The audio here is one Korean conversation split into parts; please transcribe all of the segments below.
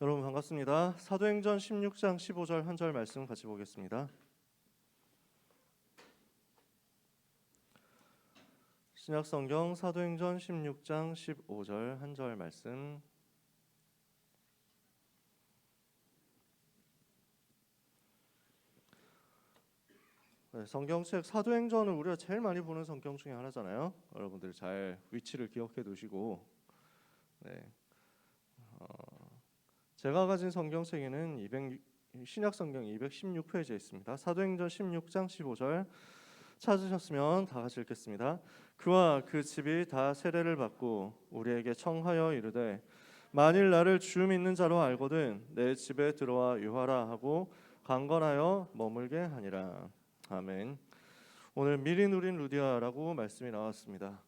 여러분 반갑습니다. 사도행전 16장 15절 한 절 말씀 같이 보겠습니다. 신약성경 사도행전 16장 15절 한 절 말씀. 성경책 사도행전은 우리가 제일 많이 보는 성경 중에 하나잖아요. 여러분들 잘 위치를 기억해 두시고, 제가 가진 성경책에는 신약성경 216페이지에 있습니다. 사도행전 16장 15절 찾으셨으면 다 같이 읽겠습니다. 그와 그 집이 다 세례를 받고 우리에게 청하여 이르되 만일 나를 주 믿는 자로 알거든 내 집에 들어와 유하라 하고 강건하여 머물게 하니라. 아멘. 오늘 미리 누린 루디아라고 말씀이 나왔습니다.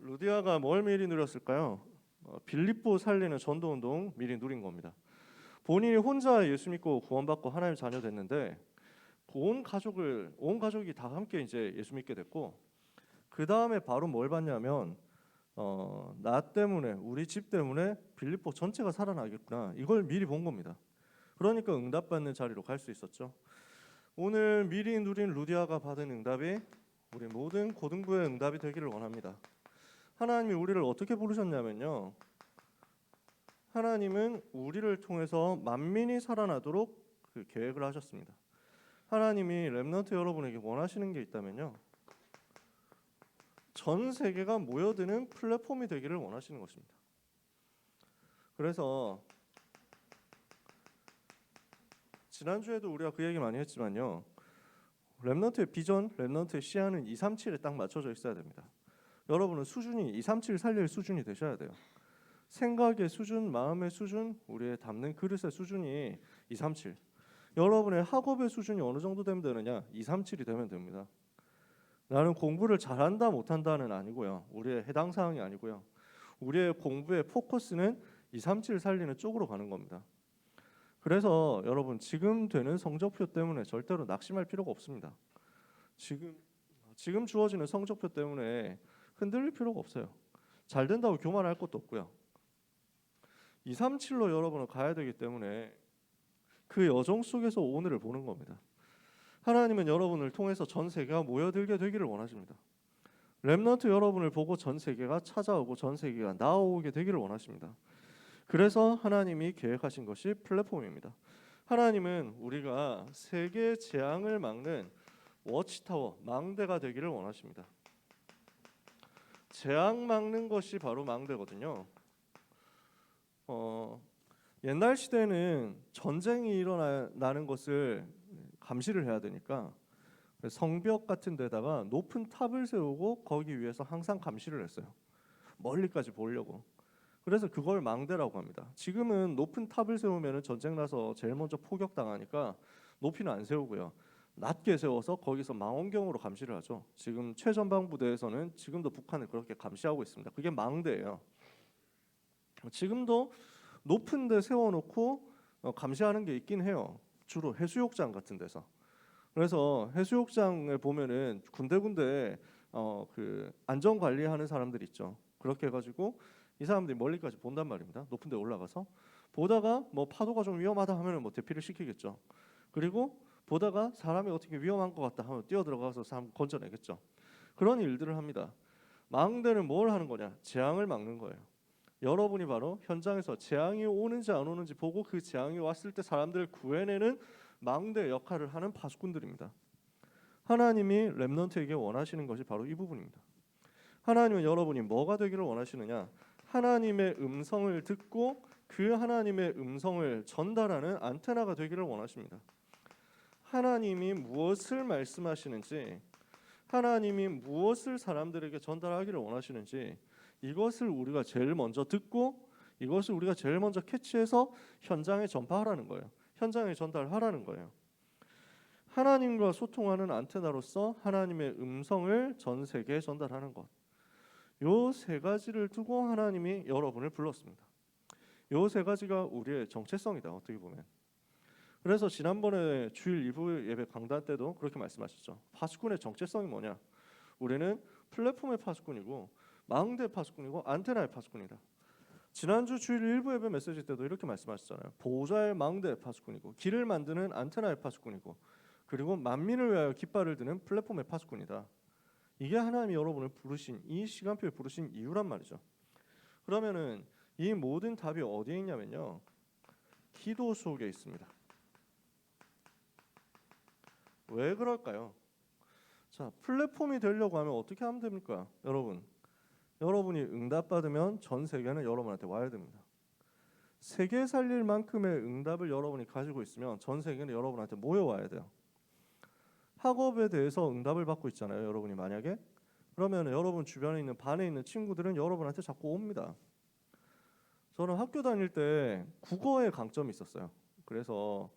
루디아가 뭘 미리 누렸을까요? 빌립보 살리는 전도운동 미리 누린 겁니다. 본인이 혼자 예수 믿고 구원받고 하나님 자녀 됐는데 온 가족이 다 함께 이제 예수 믿게 됐고, 그 다음에 바로 뭘 봤냐면 나 때문에, 우리 집 때문에 빌립보 전체가 살아나겠구나, 이걸 미리 본 겁니다. 그러니까 응답받는 자리로 갈 수 있었죠. 오늘 미리 누린 루디아가 받은 응답이 우리 모든 고등부의 응답이 되기를 원합니다. 하나님이 우리를 어떻게 부르셨냐면요, 하나님은 우리를 통해서 만민이 살아나도록 그 계획을 하셨습니다. 하나님이 렘넌트 여러분에게 원하시는 게 있다면요, 전 세계가 모여드는 플랫폼이 되기를 원하시는 것입니다. 그래서 지난주에도 우리가 그 얘기 많이 했지만요, 렘넌트의 비전, 렘넌트의 시야는 237에 딱 맞춰져 있어야 됩니다. 여러분은 수준이 237 살릴 수준이 되셔야 돼요. 생각의 수준, 마음의 수준, 우리의 담는 그릇의 수준이 237. 여러분의 학업의 수준이 어느 정도 되면 되느냐? 237이 되면 됩니다. 나는 공부를 잘한다 못한다는 아니고요, 우리의 해당 사항이 아니고요, 우리의 공부의 포커스는 237 살리는 쪽으로 가는 겁니다. 그래서 여러분, 지금 되는 성적표 때문에 절대로 낙심할 필요가 없습니다. 지금 주어지는 성적표 때문에 흔들릴 필요가 없어요. 잘 된다고 교만할 것도 없고요. 237로 여러분은 가야 되기 때문에 그 여정 속에서 오늘을 보는 겁니다. 하나님은 여러분을 통해서 전 세계가 모여들게 되기를 원하십니다. 렘넌트 여러분을 보고 전 세계가 찾아오고 전 세계가 나오게 되기를 원하십니다. 그래서 하나님이 계획하신 것이 플랫폼입니다. 하나님은 우리가 세계 재앙을 막는 워치타워, 망대가 되기를 원하십니다. 재앙 막는 것이 바로 망대거든요. 옛날 시대는 전쟁이 일어나는 것을 감시를 해야 되니까 성벽 같은 데다가 높은 탑을 세우고 거기 위에서 항상 감시를 했어요. 멀리까지 보려고. 그래서 그걸 망대라고 합니다. 지금은 높은 탑을 세우면 전쟁 나서 제일 먼저 포격당하니까 높이는 안 세우고요, 낮게 세워서 거기서 망원경으로 감시를 하죠. 지금 최전방 부대에서는 지금도 북한을 그렇게 감시하고 있습니다. 그게 망대예요. 지금도 높은 데 세워놓고 감시하는 게 있긴 해요. 주로 해수욕장 같은 데서. 그래서 해수욕장을 보면은 군데군데 그 안전 관리하는 사람들 있죠. 그렇게 해가지고 이 사람들이 멀리까지 본단 말입니다. 높은 데 올라가서 보다가 뭐 파도가 좀 위험하다 하면은 뭐 대피를 시키겠죠. 그리고 보다가 사람이 어떻게 위험한 것 같다 하면 뛰어들어가서 사람 건져내겠죠. 그런 일들을 합니다. 망대는 뭘 하는 거냐? 재앙을 막는 거예요. 여러분이 바로 현장에서 재앙이 오는지 안 오는지 보고 그 재앙이 왔을 때 사람들을 구해내는 망대 역할을 하는 파수꾼들입니다. 하나님이 렘넌트에게 원하시는 것이 바로 이 부분입니다. 하나님은 여러분이 뭐가 되기를 원하시느냐? 하나님의 음성을 듣고 그 하나님의 음성을 전달하는 안테나가 되기를 원하십니다. 하나님이 무엇을 말씀하시는지, 하나님이 무엇을 사람들에게 전달하기를 원하시는지, 이것을 우리가 제일 먼저 듣고 이것을 우리가 제일 먼저 캐치해서 현장에 전파하라는 거예요. 현장에 전달하라는 거예요. 하나님과 소통하는 안테나로서 하나님의 음성을 전 세계에 전달하는 것. 요 세 가지를 두고 하나님이 여러분을 불렀습니다. 요 세 가지가 우리의 정체성이다, 어떻게 보면. 그래서 지난번에 주일 2부 예배 강단 때도 그렇게 말씀하셨죠. 파수꾼의 정체성이 뭐냐? 우리는 플랫폼의 파수꾼이고 망대의 파수꾼이고 안테나의 파수꾼이다. 지난주 주일 일부 예배 메시지 때도 이렇게 말씀하셨잖아요. 보호자의 망대의 파수꾼이고 길을 만드는 안테나의 파수꾼이고 그리고 만민을 위하여 깃발을 드는 플랫폼의 파수꾼이다. 이게 하나님이 여러분을 부르신 이 시간표에 부르신 이유란 말이죠. 그러면은 이 모든 답이 어디에 있냐면요. 기도 속에 있습니다. 왜 그럴까요? 자, 플랫폼이 되려고 하면 어떻게 하면 됩니까? 여러분이 응답받으면 전 세계는 여러분한테 와야 됩니다. 세계 살릴 만큼의 응답을 여러분이 가지고 있으면 전 세계는 여러분한테 모여와야 돼요. 학업에 대해서 응답을 받고 있잖아요. 여러분이 만약에 그러면 여러분 주변에 있는 반에 있는 친구들은 여러분한테 자꾸 옵니다. 저는 학교 다닐 때 국어에 강점이 있었어요. 그래서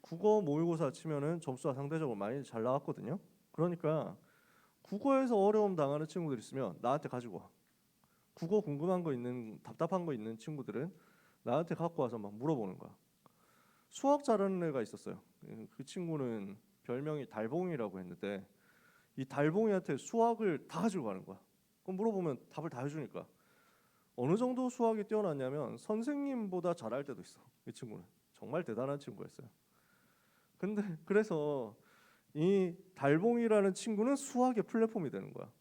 국어 모의고사 치면은 점수가 상대적으로 많이 잘 나왔거든요. 그러니까 국어에서 어려움 당하는 친구들 있으면 나한테 가지고 와. 국어 궁금한 거 있는 답답한 거 있는 친구들은 나한테 갖고 와서 막 물어보는 거야. 수학 잘하는 애가 있었어요. 그 친구는 별명이 달봉이라고 했는데 이 달봉이한테 수학을 다 가지고 가는 거야. 그럼 물어보면 답을 다 해주니까 어느 정도 수학이 뛰어났냐면 선생님보다 잘할 때도 있어. 이 친구는 정말 대단한 친구였어요. 근데 그래서 이 달봉이라는 친구는 수학의 플랫폼이 되는 거야.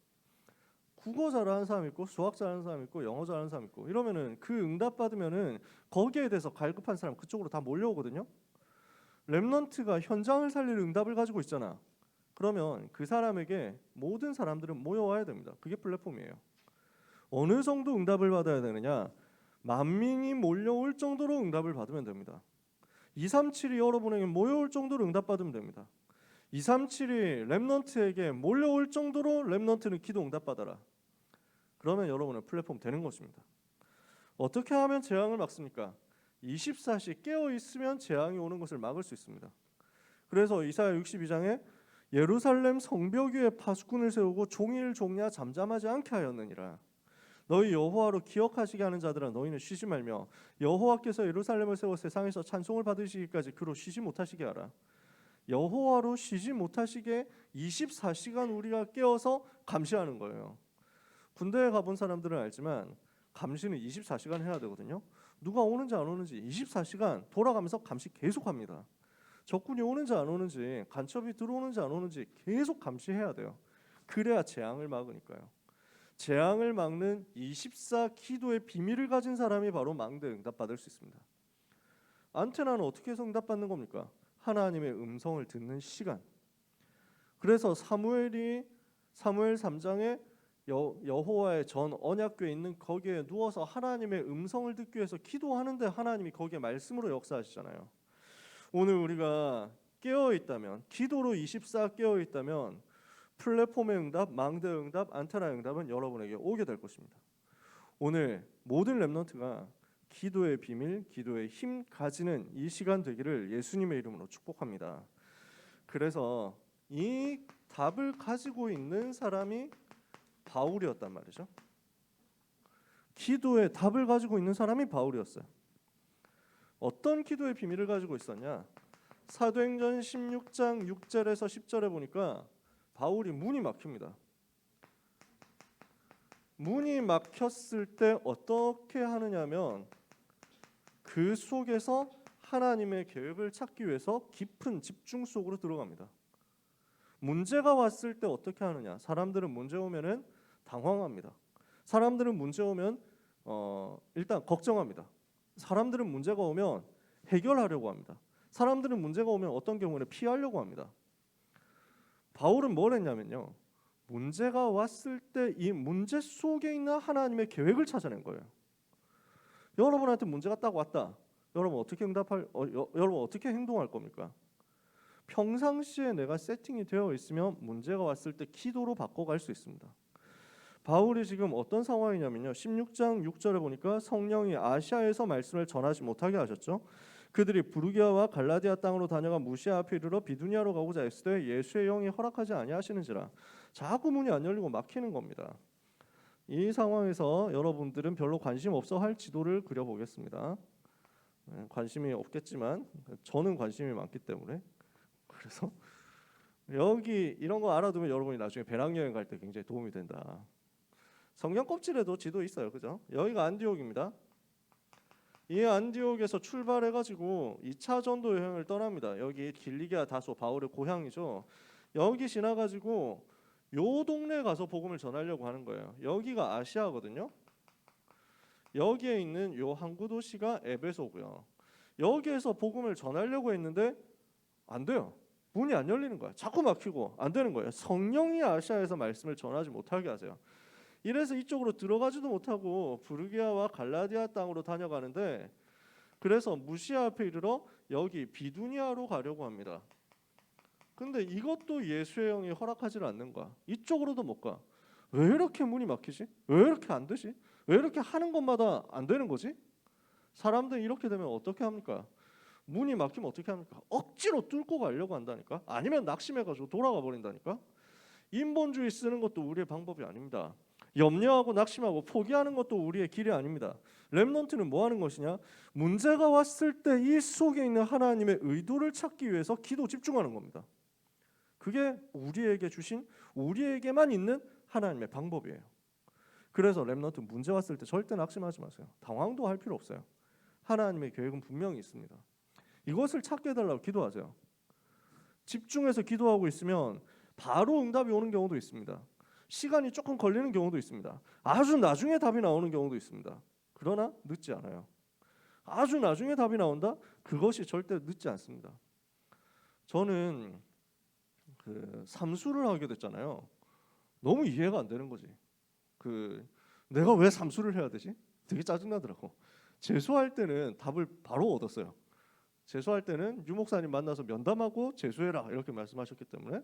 국어 잘하는 사람 있고 수학 잘하는 사람 있고 영어 잘하는 사람 있고 이러면은 그 응답 받으면은 거기에 대해서 갈급한 사람 그쪽으로 다 몰려오거든요. 렘넌트가 현장을 살릴 응답을 가지고 있잖아. 그러면 그 사람에게 모든 사람들은 모여와야 됩니다. 그게 플랫폼이에요. 어느 정도 응답을 받아야 되느냐? 만민이 몰려올 정도로 응답을 받으면 됩니다. 237이 여러분에게 모여올 정도로 응답받으면 됩니다. 237이 렘넌트에게 몰려올 정도로 렘넌트는 기도 응답받아라. 그러면 여러분은 플랫폼 되는 것입니다. 어떻게 하면 재앙을 막습니까? 24시 깨어 있으면 재앙이 오는 것을 막을 수 있습니다. 그래서 이사야 62장에 예루살렘 성벽 위에 파수꾼을 세우고 종일 종야 잠잠하지 않게 하였느니라. 너희 여호와로 기억하시게 하는 자들아 너희는 쉬지 말며 여호와께서 예루살렘을 세워 세상에서 찬송을 받으시기까지 그로 쉬지 못하시게 하라. 여호와로 쉬지 못하시게 24시간 우리가 깨어서 감시하는 거예요. 군대에 가본 사람들은 알지만 감시는 24시간 해야 되거든요. 누가 오는지 안 오는지 24시간 돌아가면서 감시 계속합니다. 적군이 오는지 안 오는지 간첩이 들어오는지 안 오는지 계속 감시해야 돼요. 그래야 재앙을 막으니까요. 재앙을 막는 24 기도의 비밀을 가진 사람이 바로 망대 응답받을 수 있습니다. 안테나는 어떻게 해서 응답받는 겁니까? 하나님의 음성을 듣는 시간. 그래서 사무엘 3장에 여호와의 전 언약궤에 있는 거기에 누워서 하나님의 음성을 듣기 위해서 기도하는데 하나님이 거기에 말씀으로 역사하시잖아요. 오늘 우리가 깨어 있다면 기도로 24 깨어 있다면 플랫폼의 응답, 망대 응답, 안테나 응답은 여러분에게 오게 될 것입니다. 오늘 모든 렘넌트가 기도의 비밀, 기도의 힘 가지는 이 시간 되기를 예수님의 이름으로 축복합니다. 그래서 이 답을 가지고 있는 사람이 바울이었단 말이죠. 기도의 답을 가지고 있는 사람이 바울이었어요. 어떤 기도의 비밀을 가지고 있었냐? 사도행전 16장 6절에서 10절에 보니까 바울이 문이 막힙니다. 문이 막혔을 때 어떻게 하느냐면 그 속에서 하나님의 계획을 찾기 위해서 깊은 집중 속으로 들어갑니다. 문제가 왔을 때 어떻게 하느냐? 사람들은 문제 오면은 당황합니다. 사람들은 문제 오면 일단 걱정합니다. 사람들은 문제가 오면 해결하려고 합니다. 사람들은 문제가 오면 어떤 경우는 피하려고 합니다. 바울은 뭘 했냐면요. 문제가 왔을 때 이 문제 속에 있는 하나님의 계획을 찾아낸 거예요. 여러분한테 문제가 딱 왔다. 여러분 어떻게 여러분 어떻게 행동할 겁니까? 평상시에 내가 세팅이 되어 있으면 문제가 왔을 때 기도로 바꿔갈 수 있습니다. 바울이 지금 어떤 상황이냐면요. 16장 6절에 보니까 성령이 아시아에서 말씀을 전하지 못하게 하셨죠. 그들이 부르기아와 갈라디아 땅으로 다녀가 무시아 앞에 이르러 비두니아로 가고자 했을 때 예수의 영이 허락하지 아니하시는지라. 자꾸 문이 안 열리고 막히는 겁니다. 이 상황에서 여러분들은 별로 관심 없어 할 지도를 그려보겠습니다. 관심이 없겠지만 저는 관심이 많기 때문에 그래서 여기 이런 거 알아두면 여러분이 나중에 배낭여행 갈 때 굉장히 도움이 된다. 성경 껍질에도 지도 있어요. 그죠? 여기가 안디옥입니다. 이 안디옥에서 출발해가지고 2차 전도 여행을 떠납니다. 여기 길리기아 다소 바울의 고향이죠. 여기 지나가지고 요 동네에 가서 복음을 전하려고 하는 거예요. 여기가 아시아거든요. 여기에 있는 요 항구 도시가 에베소고요. 여기에서 복음을 전하려고 했는데 안 돼요. 문이 안 열리는 거야. 자꾸 막히고 안 되는 거예요. 성령이 아시아에서 말씀을 전하지 못하게 하세요. 이래서 이쪽으로 들어가지도 못하고 부르기아와 갈라디아 땅으로 다녀가는데, 그래서 무시아 앞에 이르러 여기 비두니아로 가려고 합니다. 근데 이것도 예수의 영이 허락하지 않는 거야. 이쪽으로도 못 가. 왜 이렇게 문이 막히지? 왜 이렇게 안 되지? 왜 이렇게 하는 것마다 안 되는 거지? 사람들이 이렇게 되면 어떻게 합니까? 문이 막히면 어떻게 합니까? 억지로 뚫고 가려고 한다니까. 아니면 낙심해가지고 돌아가 버린다니까. 인본주의 쓰는 것도 우리의 방법이 아닙니다. 염려하고 낙심하고 포기하는 것도 우리의 길이 아닙니다. 렘넌트는 뭐 하는 것이냐? 문제가 왔을 때 이 속에 있는 하나님의 의도를 찾기 위해서 기도 집중하는 겁니다. 그게 우리에게 주신, 우리에게만 있는 하나님의 방법이에요. 그래서 렘넌트 문제 왔을 때 절대 낙심하지 마세요. 당황도 할 필요 없어요. 하나님의 계획은 분명히 있습니다. 이것을 찾게 해달라고 기도하세요. 집중해서 기도하고 있으면 바로 응답이 오는 경우도 있습니다. 시간이 조금 걸리는 경우도 있습니다. 아주 나중에 답이 나오는 경우도 있습니다. 그러나 늦지 않아요. 아주 나중에 답이 나온다? 그것이 절대 늦지 않습니다. 저는 삼수를 하게 됐잖아요. 너무 이해가 안 되는 거지. 내가 왜 삼수를 해야 되지? 되게 짜증나더라고. 재수할 때는 답을 바로 얻었어요. 재수할 때는 유 목사님 만나서 면담하고 재수해라 이렇게 말씀하셨기 때문에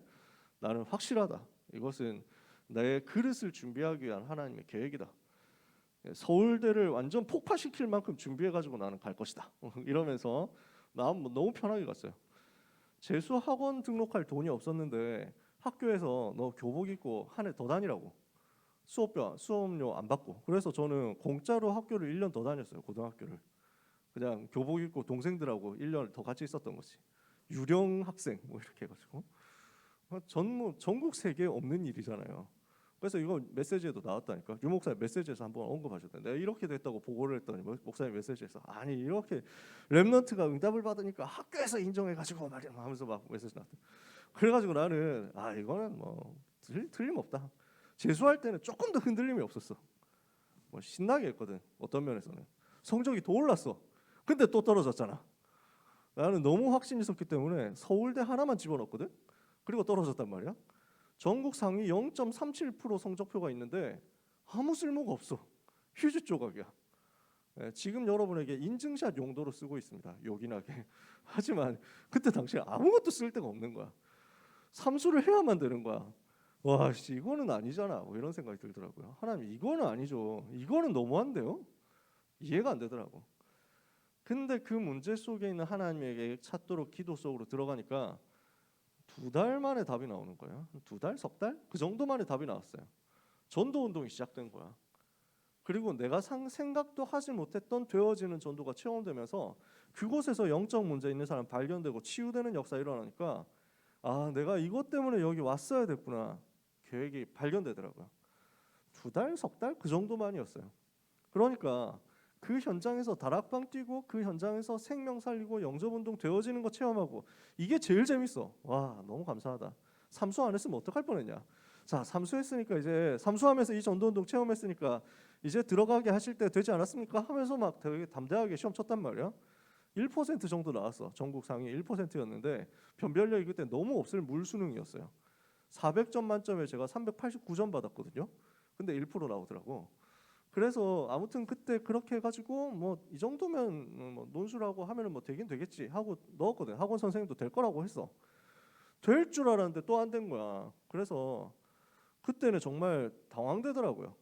나는 확실하다. 이것은 내 그릇을 준비하기 위한 하나님의 계획이다. 서울대를 완전 폭파시킬 만큼 준비해가지고 나는 갈 것이다. 이러면서 난 너무 편하게 갔어요. 재수 학원 등록할 돈이 없었는데 학교에서 너 교복 입고 한 해 더 다니라고. 수업료 안 받고. 그래서 저는 공짜로 학교를 1년 더 다녔어요. 고등학교를. 그냥 교복 입고 동생들하고 1년 더 같이 있었던 거지. 유령 학생 뭐 이렇게 해가지고. 전국 세계에 없는 일이잖아요. 그래서 이거 메시지에도 나왔다니까. 유 목사님 메시지에서 한번 언급하셨대. 내가 이렇게 됐다고 보고를 했더니 목사님 메시지에서 아니 이렇게 렘넌트가 응답을 받으니까 학교에서 인정해가지고 말이야 하면서 막 메시지 나왔대. 그래가지고 나는 이거는 뭐 틀림없다. 재수할 때는 조금 더 흔들림이 없었어. 뭐 신나게 했거든. 어떤 면에서는 성적이 더 올랐어. 근데 또 떨어졌잖아. 나는 너무 확신이 있었기 때문에 서울대 하나만 집어넣었거든. 그리고 떨어졌단 말이야. 전국 상위 0.37% 성적표가 있는데 아무 쓸모가 없어. 휴지 조각이야. 지금 여러분에게 인증샷 용도로 쓰고 있습니다. 요긴하게. 하지만 그때 당시에 아무것도 쓸 데가 없는 거야. 삼수를 해야만 되는 거야. 와, 이거는 아니잖아. 뭐 이런 생각이 들더라고요. 하나님 이거는 아니죠. 이거는 너무한데요. 이해가 안 되더라고. 근데 그 문제 속에 있는 하나님에게 찾도록 기도 속으로 들어가니까 2달 만에 답이 나오는 거예요. 2달, 석 달? 그 정도 만에 답이 나왔어요. 전도 운동이 시작된 거야. 그리고 내가 생각도 하지 못했던 되어지는 전도가 체험되면서 그곳에서 영적 문제 있는 사람 발견되고 치유되는 역사 일어나니까 내가 이것 때문에 여기 왔어야 됐구나. 계획이 발견되더라고요. 2달, 석 달? 그 정도만이었어요. 그러니까 그 현장에서 다락방 뛰고 그 현장에서 생명 살리고 영접운동 되어지는 거 체험하고 이게 제일 재밌어. 와, 너무 감사하다. 삼수 안 했으면 어떡할 뻔했냐. 자, 삼수했으니까 이제 삼수하면서 이 전도운동 체험했으니까 이제 들어가게 하실 때 되지 않았습니까? 하면서 막 되게 담대하게 시험 쳤단 말이야. 1% 정도 나왔어. 전국 상위 1%였는데 변별력이 그때 너무 없을 물수능이었어요. 400점 만점에 제가 389점 받았거든요. 근데 1% 나오더라고. 그래서 아무튼 그때 그렇게 해가지고 뭐 이 정도면 뭐 논술하고 하면은 뭐 되긴 되겠지 하고 넣었거든. 학원 선생님도 될 거라고 했어. 될 줄 알았는데 또 안 된 거야. 그래서 그때는 정말 당황되더라고요.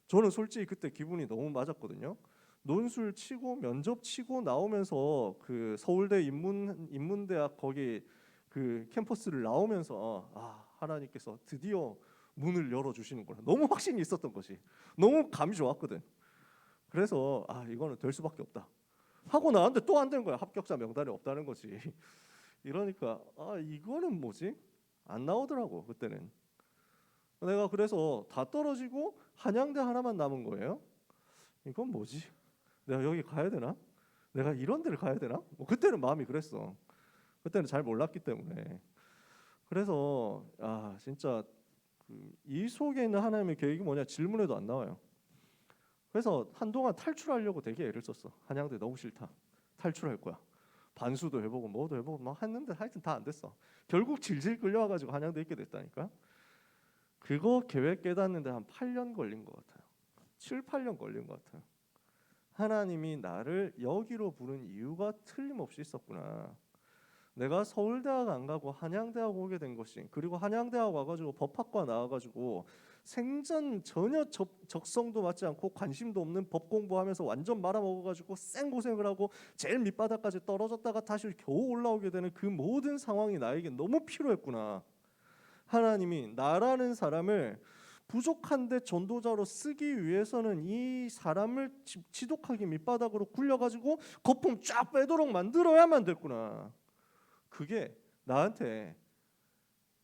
저는 솔직히 그때 기분이 너무 맞았거든요. 논술 치고 면접 치고 나오면서 그 서울대 인문대학 거기 그 캠퍼스를 나오면서 하나님께서 드디어 문을 열어주시는구나. 너무 확신이 있었던 것이. 너무 감이 좋았거든. 그래서 이거는 될 수밖에 없다. 하고 나왔는데 또 안 된 거야. 합격자 명단에 없다는 거지. 이러니까 이거는 뭐지? 안 나오더라고 그때는. 내가 그래서 다 떨어지고 한양대 하나만 남은 거예요. 이건 뭐지? 내가 여기 가야 되나? 내가 이런 데를 가야 되나? 뭐 그때는 마음이 그랬어. 그때는 잘 몰랐기 때문에. 그래서 진짜 이 속에 있는 하나님의 계획이 뭐냐 질문에도 안 나와요. 그래서 한동안 탈출하려고 되게 애를 썼어. 한양대 너무 싫다. 탈출할 거야. 반수도 해보고 뭐도 해보고 막 했는데 하여튼 다 안 됐어. 결국 질질 끌려와가지고 한양대 있게 됐다니까. 그거 계획 깨닫는데 한 8년 걸린 것 같아요. 7, 8년 걸린 것 같아요. 하나님이 나를 여기로 부른 이유가 틀림없이 있었구나. 내가 서울대학 안 가고 한양대학 오게 된 것이, 그리고 한양대학 와가지고 법학과 나와가지고 생전 전혀 적성도 맞지 않고 관심도 없는 법 공부하면서 완전 말아먹어가지고 생고생을 하고 제일 밑바닥까지 떨어졌다가 다시 겨우 올라오게 되는 그 모든 상황이 나에게 너무 필요했구나. 하나님이 나라는 사람을 부족한데 전도자로 쓰기 위해서는 이 사람을 지독하게 밑바닥으로 굴려가지고 거품 쫙 빼도록 만들어야만 됐구나. 그게 나한테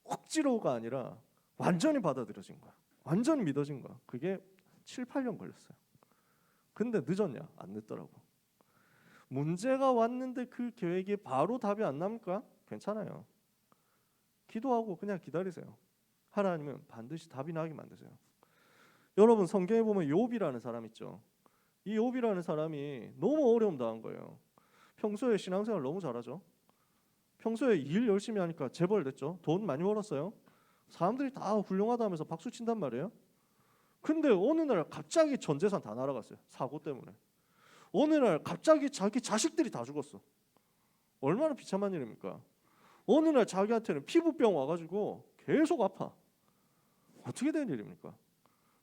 억지로가 아니라 완전히 받아들여진 거야. 완전히 믿어진 거야. 그게 7, 8년 걸렸어요. 근데 늦었냐? 안 늦더라고. 문제가 왔는데 그 계획이 바로 답이 안 나옵니까? 괜찮아요. 기도하고 그냥 기다리세요. 하나님은 반드시 답이 나게 만드세요. 여러분 성경에 보면 욥이라는 사람 있죠. 이 욥이라는 사람이 너무 어려움 당한 거예요. 평소에 신앙생활 너무 잘하죠. 평소에 일 열심히 하니까 재벌 됐죠. 돈 많이 벌었어요. 사람들이 다 훌륭하다 하면서 박수 친단 말이에요. 근데 어느 날 갑자기 전 재산 다 날아갔어요. 사고 때문에. 어느 날 갑자기 자기 자식들이 다 죽었어. 얼마나 비참한 일입니까? 어느 날 자기한테는 피부병 와가지고 계속 아파. 어떻게 된 일입니까?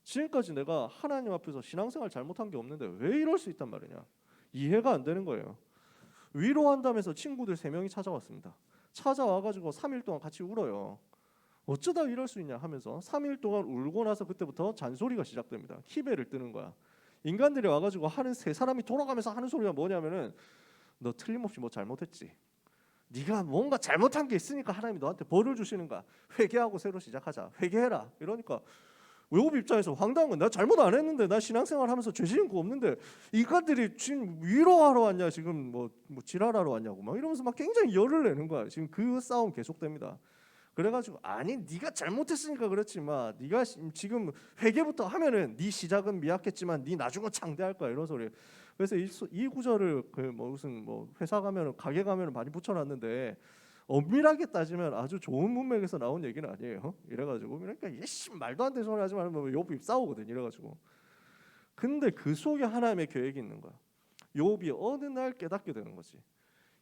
지금까지 내가 하나님 앞에서 신앙생활 잘못한 게 없는데 왜 이럴 수 있단 말이냐? 이해가 안 되는 거예요. 위로한다면서 친구들 3명이 찾아왔습니다. 찾아와가지고 3일 동안 같이 울어요. 어쩌다 이럴 수 있냐 하면서 3일 동안 울고 나서 그때부터 잔소리가 시작됩니다. 키베를 뜨는 거야. 인간들이 와가지고 하는 세 사람이 돌아가면서 하는 소리가 뭐냐면은 너 틀림없이 뭐 잘못했지. 네가 뭔가 잘못한 게 있으니까 하나님이 너한테 벌을 주시는 거야. 회개하고 새로 시작하자. 회개해라. 이러니까 욥 입장에서 황당한 건 나 잘못 안 했는데 나 신앙생활 하면서 죄 지은 거 없는데 이가들이 지금 위로하러 왔냐 지금 뭐 지랄하러 왔냐고 막 이러면서 막 굉장히 열을 내는 거야. 지금 그 싸움 계속됩니다. 그래가지고 아니 네가 잘못했으니까 그렇지 마. 네가 지금 회개부터 하면은 네 시작은 미약했지만 네 나중은 창대할 거야 이런 소리. 그래서 이 구절을 그 뭐 무슨 뭐 회사 가면은 가게 가면은 많이 붙여놨는데 엄밀하게 따지면 아주 좋은 문맥에서 나온 얘기는 아니에요. 이래가지고 그러니까 예씨 말도 안 되는 소리 하지 말면 욥이 싸우거든. 이래가지고 근데 그 속에 하나님의 계획이 있는 거야. 욥이 어느 날 깨닫게 되는 거지.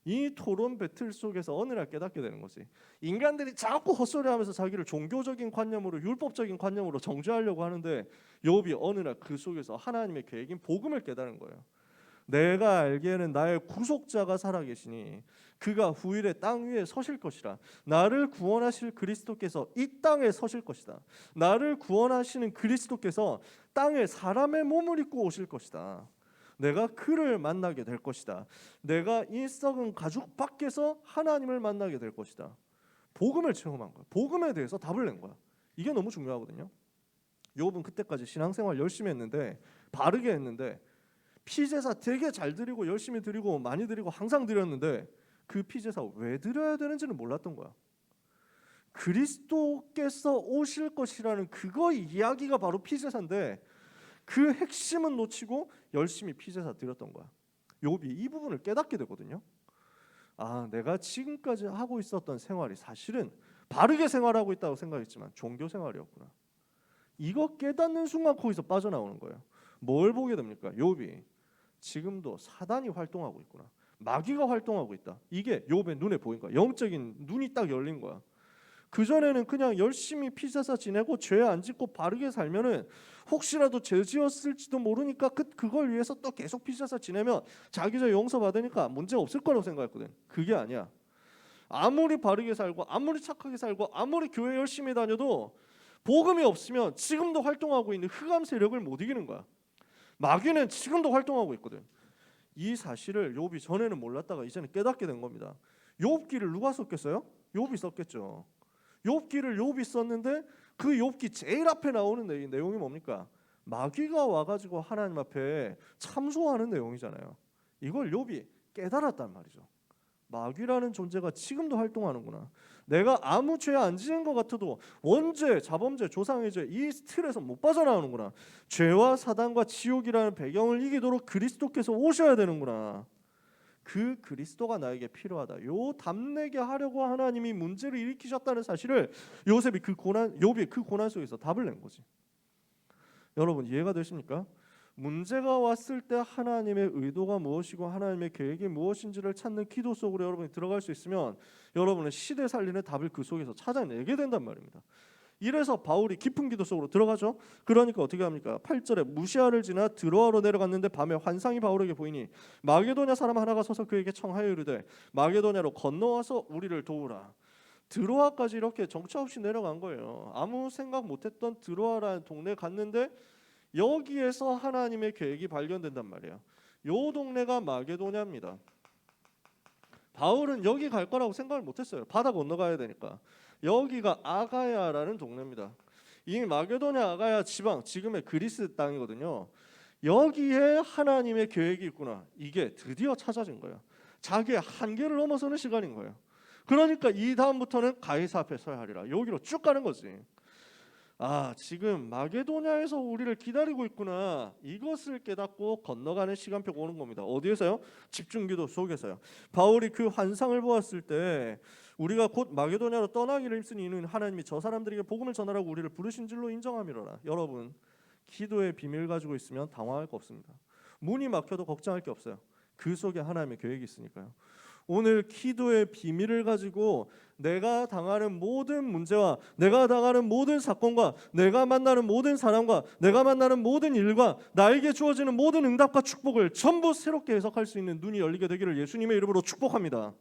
이 토론 배틀 속에서 어느 날 깨닫게 되는 거지. 인간들이 자꾸 헛소리하면서 자기를 종교적인 관념으로 율법적인 관념으로 정죄하려고 하는데 욥이 어느 날 그 속에서 하나님의 계획인 복음을 깨달은 거예요. 내가 알기에는 나의 구속자가 살아계시니 그가 후일에 땅 위에 서실 것이라. 나를 구원하실 그리스도께서 이 땅에 서실 것이다. 나를 구원하시는 그리스도께서 땅에 사람의 몸을 입고 오실 것이다. 내가 그를 만나게 될 것이다. 내가 이 썩은 가죽 밖에서 하나님을 만나게 될 것이다. 복음을 체험한 거야. 복음에 대해서 답을 낸 거야. 이게 너무 중요하거든요. 욥은 그때까지 신앙생활 열심히 했는데 바르게 했는데 피제사 되게 잘 드리고 열심히 드리고 많이 드리고 항상 드렸는데 그 피제사 왜 드려야 되는지는 몰랐던 거야. 그리스도께서 오실 것이라는 그거 이야기가 바로 피제사인데 그 핵심은 놓치고 열심히 피제사 드렸던 거야. 욥이 이 부분을 깨닫게 되거든요. 아, 내가 지금까지 하고 있었던 생활이 사실은 바르게 생활하고 있다고 생각했지만 종교 생활이었구나. 이거 깨닫는 순간 거기서 빠져나오는 거예요. 뭘 보게 됩니까? 욥이 지금도 사단이 활동하고 있구나. 마귀가 활동하고 있다. 이게 욥의 눈에 보인 거야. 영적인 눈이 딱 열린 거야. 그전에는 그냥 열심히 피제사 지내고 죄 안 짓고 바르게 살면은 혹시라도 죄 지었을지도 모르니까 그걸 위해서 또 계속 피제사 지내면 자기 죄 용서 받으니까 문제 없을 거라고 생각했거든. 그게 아니야. 아무리 바르게 살고 아무리 착하게 살고 아무리 교회 열심히 다녀도 복음이 없으면 지금도 활동하고 있는 흑암 세력을 못 이기는 거야. 마귀는 지금도 활동하고 있거든. 이 사실을 욥이 전에는 몰랐다가 이제는 깨닫게 된 겁니다. 욥기를 누가 썼겠어요? 욥이 썼겠죠. 욥기를 욥이 썼는데 그 욥기 제일 앞에 나오는 내용이 뭡니까? 마귀가 와가지고 하나님 앞에 참소하는 내용이잖아요. 이걸 욥이 깨달았단 말이죠. 마귀라는 존재가 지금도 활동하는구나. 내가 아무 죄 안 지은 것 같아도 원죄, 자범죄, 조상의 죄 이 틀에서 못 빠져나오는구나. 죄와 사단과 지옥이라는 배경을 이기도록 그리스도께서 오셔야 되는구나. 그 그리스도가 나에게 필요하다. 요 답내게 하려고 하나님이 문제를 일으키셨다는 사실을 욥이 그 고난 속에서 답을 낸 거지. 여러분 이해가 되십니까? 문제가 왔을 때 하나님의 의도가 무엇이고 하나님의 계획이 무엇인지를 찾는 기도 속으로 여러분이 들어갈 수 있으면 여러분은 시대 살리는 답을 그 속에서 찾아내게 된단 말입니다. 이래서 바울이 깊은 기도 속으로 들어가죠. 그러니까 어떻게 합니까? 8절에 무시아를 지나 드로아로 내려갔는데 밤에 환상이 바울에게 보이니 마게도냐 사람 하나가 서서 그에게 청하여 이르되 마게도냐로 건너와서 우리를 도우라. 드로아까지 이렇게 정처 없이 내려간 거예요. 아무 생각 못했던 드로아라는 동네에 갔는데 여기에서 하나님의 계획이 발견된단 말이에요. 요 동네가 마게도냐입니다. 바울은 여기 갈 거라고 생각을 못했어요. 바다 건너가야 되니까. 여기가 아가야라는 동네입니다. 이 마게도냐 아가야 지방, 지금의 그리스 땅이거든요. 여기에 하나님의 계획이 있구나. 이게 드디어 찾아진 거예요. 자기의 한계를 넘어서는 시간인 거예요. 그러니까 이 다음부터는 가이사 앞에 서야 하리라. 여기로 쭉 가는 거지. 아, 지금 마게도냐에서 우리를 기다리고 있구나. 이것을 깨닫고 건너가는 시간표가 오는 겁니다. 어디에서요? 집중기도 속에서요. 바울이 그 환상을 보았을 때 우리가 곧 마게도냐로 떠나기를 힘쓰니 이는 하나님이 저 사람들에게 복음을 전하라고 우리를 부르신 줄로 인정함이로라. 여러분, 기도의 비밀 가지고 있으면 당황할 거 없습니다. 문이 막혀도 걱정할 게 없어요. 그 속에 하나님의 계획이 있으니까요. 오늘 기도의 비밀을 가지고 내가 당하는 모든 문제와 내가 당하는 모든 사건과 내가 만나는 모든 사람과 내가 만나는 모든 일과 나에게 주어지는 모든 응답과 축복을 전부 새롭게 해석할 수 있는 눈이 열리게 되기를 예수님의 이름으로 축복합니다.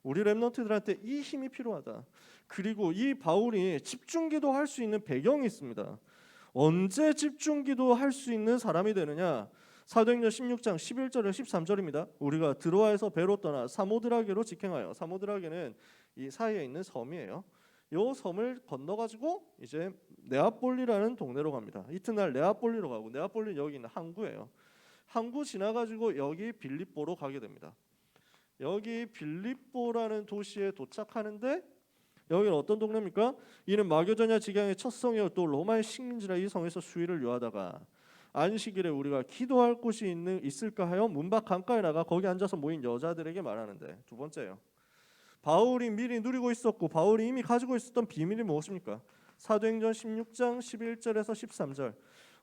우리 렘넌트들한테 이 힘이 필요하다. 그리고 이 바울이 집중기도 할 수 있는 배경이 있습니다. 언제 집중기도 할 수 있는 사람이 되느냐? 사도행전 16장 11절에 13절입니다. 우리가 드로아에서 배로 떠나 사모드라게로 직행하여, 사모드라게는 이 사이에 있는 섬이에요. 이 섬을 건너가지고 이제 네아폴리라는 동네로 갑니다. 이튿날 네아폴리로 가고, 네아폴리는 여기 있는 항구예요. 항구 지나가지고 여기 빌립보로 가게 됩니다. 여기 빌립보라는 도시에 도착하는데 여기는 어떤 동네입니까? 이는 마게도냐 지경의 첫 성이요 또 로마의 식민지라 이 성에서 수위를 요하다가 안식일에 우리가 기도할 곳이 있을까 하여 문밖 강가에 나가 거기 앉아서 모인 여자들에게 말하는데, 두 번째요. 바울이 미리 누리고 있었고 바울이 이미 가지고 있었던 비밀이 무엇입니까? 사도행전 16장 11절에서 13절.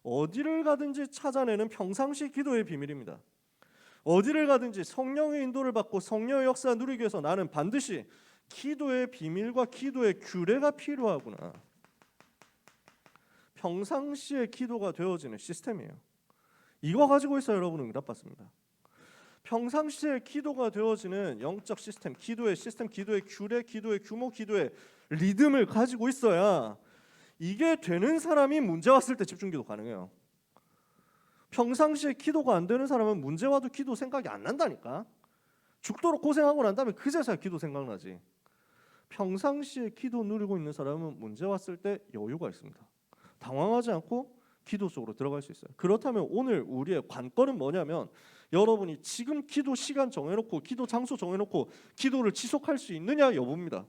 어디를 가든지 찾아내는 평상시 기도의 비밀입니다. 어디를 가든지 성령의 인도를 받고 성령의 역사 누리기 위해서 나는 반드시 기도의 비밀과 기도의 규례가 필요하구나. 평상시에 기도가 되어지는 시스템이에요. 이거 가지고 있어야 여러분은 응답받습니다. 평상시에 기도가 되어지는 영적 시스템, 기도의 시스템, 기도의 규례, 기도의 규모, 기도의 리듬을 가지고 있어야 이게 되는 사람이 문제 왔을 때 집중기도 가능해요. 평상시에 기도가 안 되는 사람은 문제 와도 기도 생각이 안 난다니까. 죽도록 고생하고 난 다음에 그제서야 기도 생각나지. 평상시에 기도 누리고 있는 사람은 문제 왔을 때 여유가 있습니다. 당황하지 않고 기도 속으로 들어갈 수 있어요. 그렇다면 오늘 우리의 관건은 뭐냐면 여러분이 지금 기도 시간 정해놓고 기도 장소 정해놓고 기도를 지속할 수 있느냐 여부입니다.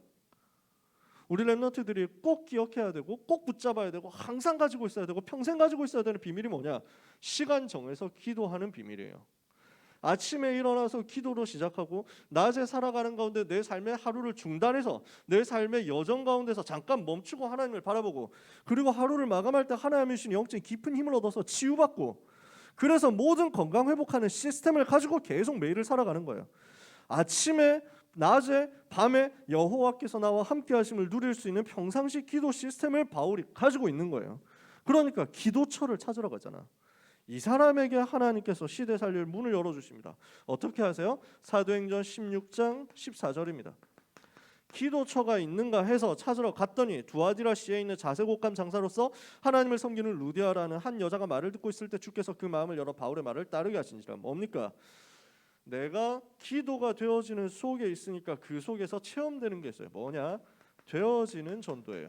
우리 렘넌트들이 꼭 기억해야 되고 꼭 붙잡아야 되고 항상 가지고 있어야 되고 평생 가지고 있어야 되는 비밀이 뭐냐? 시간 정해서 기도하는 비밀이에요. 아침에 일어나서 기도로 시작하고 낮에 살아가는 가운데 내 삶의 하루를 중단해서 내 삶의 여정 가운데서 잠깐 멈추고 하나님을 바라보고, 그리고 하루를 마감할 때 하나님이 주신 영적인 깊은 힘을 얻어서 치유받고, 그래서 모든 건강 회복하는 시스템을 가지고 계속 매일을 살아가는 거예요. 아침에 낮에 밤에 여호와께서 나와 함께 하심을 누릴 수 있는 평상시 기도 시스템을 바울이 가지고 있는 거예요. 그러니까 기도처를 찾으러 가잖아. 이 사람에게 하나님께서 시대 살릴 문을 열어주십니다. 어떻게 하세요? 사도행전 16장 14절입니다. 기도처가 있는가 해서 찾으러 갔더니 두아디라시에 있는 자색옷감 장사로서 하나님을 섬기는 루디아라는 한 여자가 말을 듣고 있을 때 주께서 그 마음을 열어 바울의 말을 따르게 하시니라. 뭡니까? 내가 기도가 되어지는 속에 있으니까 그 속에서 체험되는 게 있어요. 뭐냐? 되어지는 전도예요.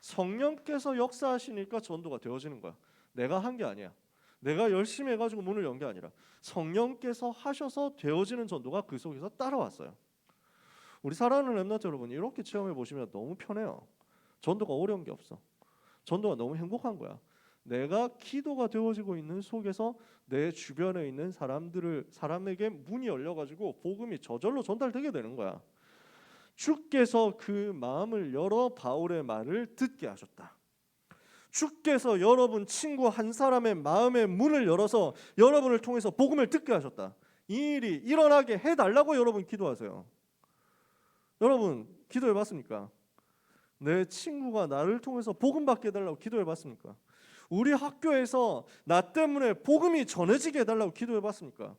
성령께서 역사하시니까 전도가 되어지는 거야. 내가 한 게 아니야. 내가 열심히 해가지고 문을 연 게 아니라 성령께서 하셔서 되어지는 전도가 그 속에서 따라왔어요. 우리 사랑하는 렘넌트 여러분, 이렇게 체험해 보시면 너무 편해요. 전도가 어려운 게 없어. 전도가 너무 행복한 거야. 내가 기도가 되어지고 있는 속에서 내 주변에 있는 사람에게 문이 열려가지고 복음이 저절로 전달되게 되는 거야. 주께서 그 마음을 열어 바울의 말을 듣게 하셨다. 주께서 여러분 친구 한 사람의 마음의 문을 열어서 여러분을 통해서 복음을 듣게 하셨다. 이 일이 일어나게 해달라고 여러분 기도하세요. 여러분 기도해봤습니까? 내 친구가 나를 통해서 복음 받게 해달라고 기도해봤습니까? 우리 학교에서 나 때문에 복음이 전해지게 해달라고 기도해봤습니까?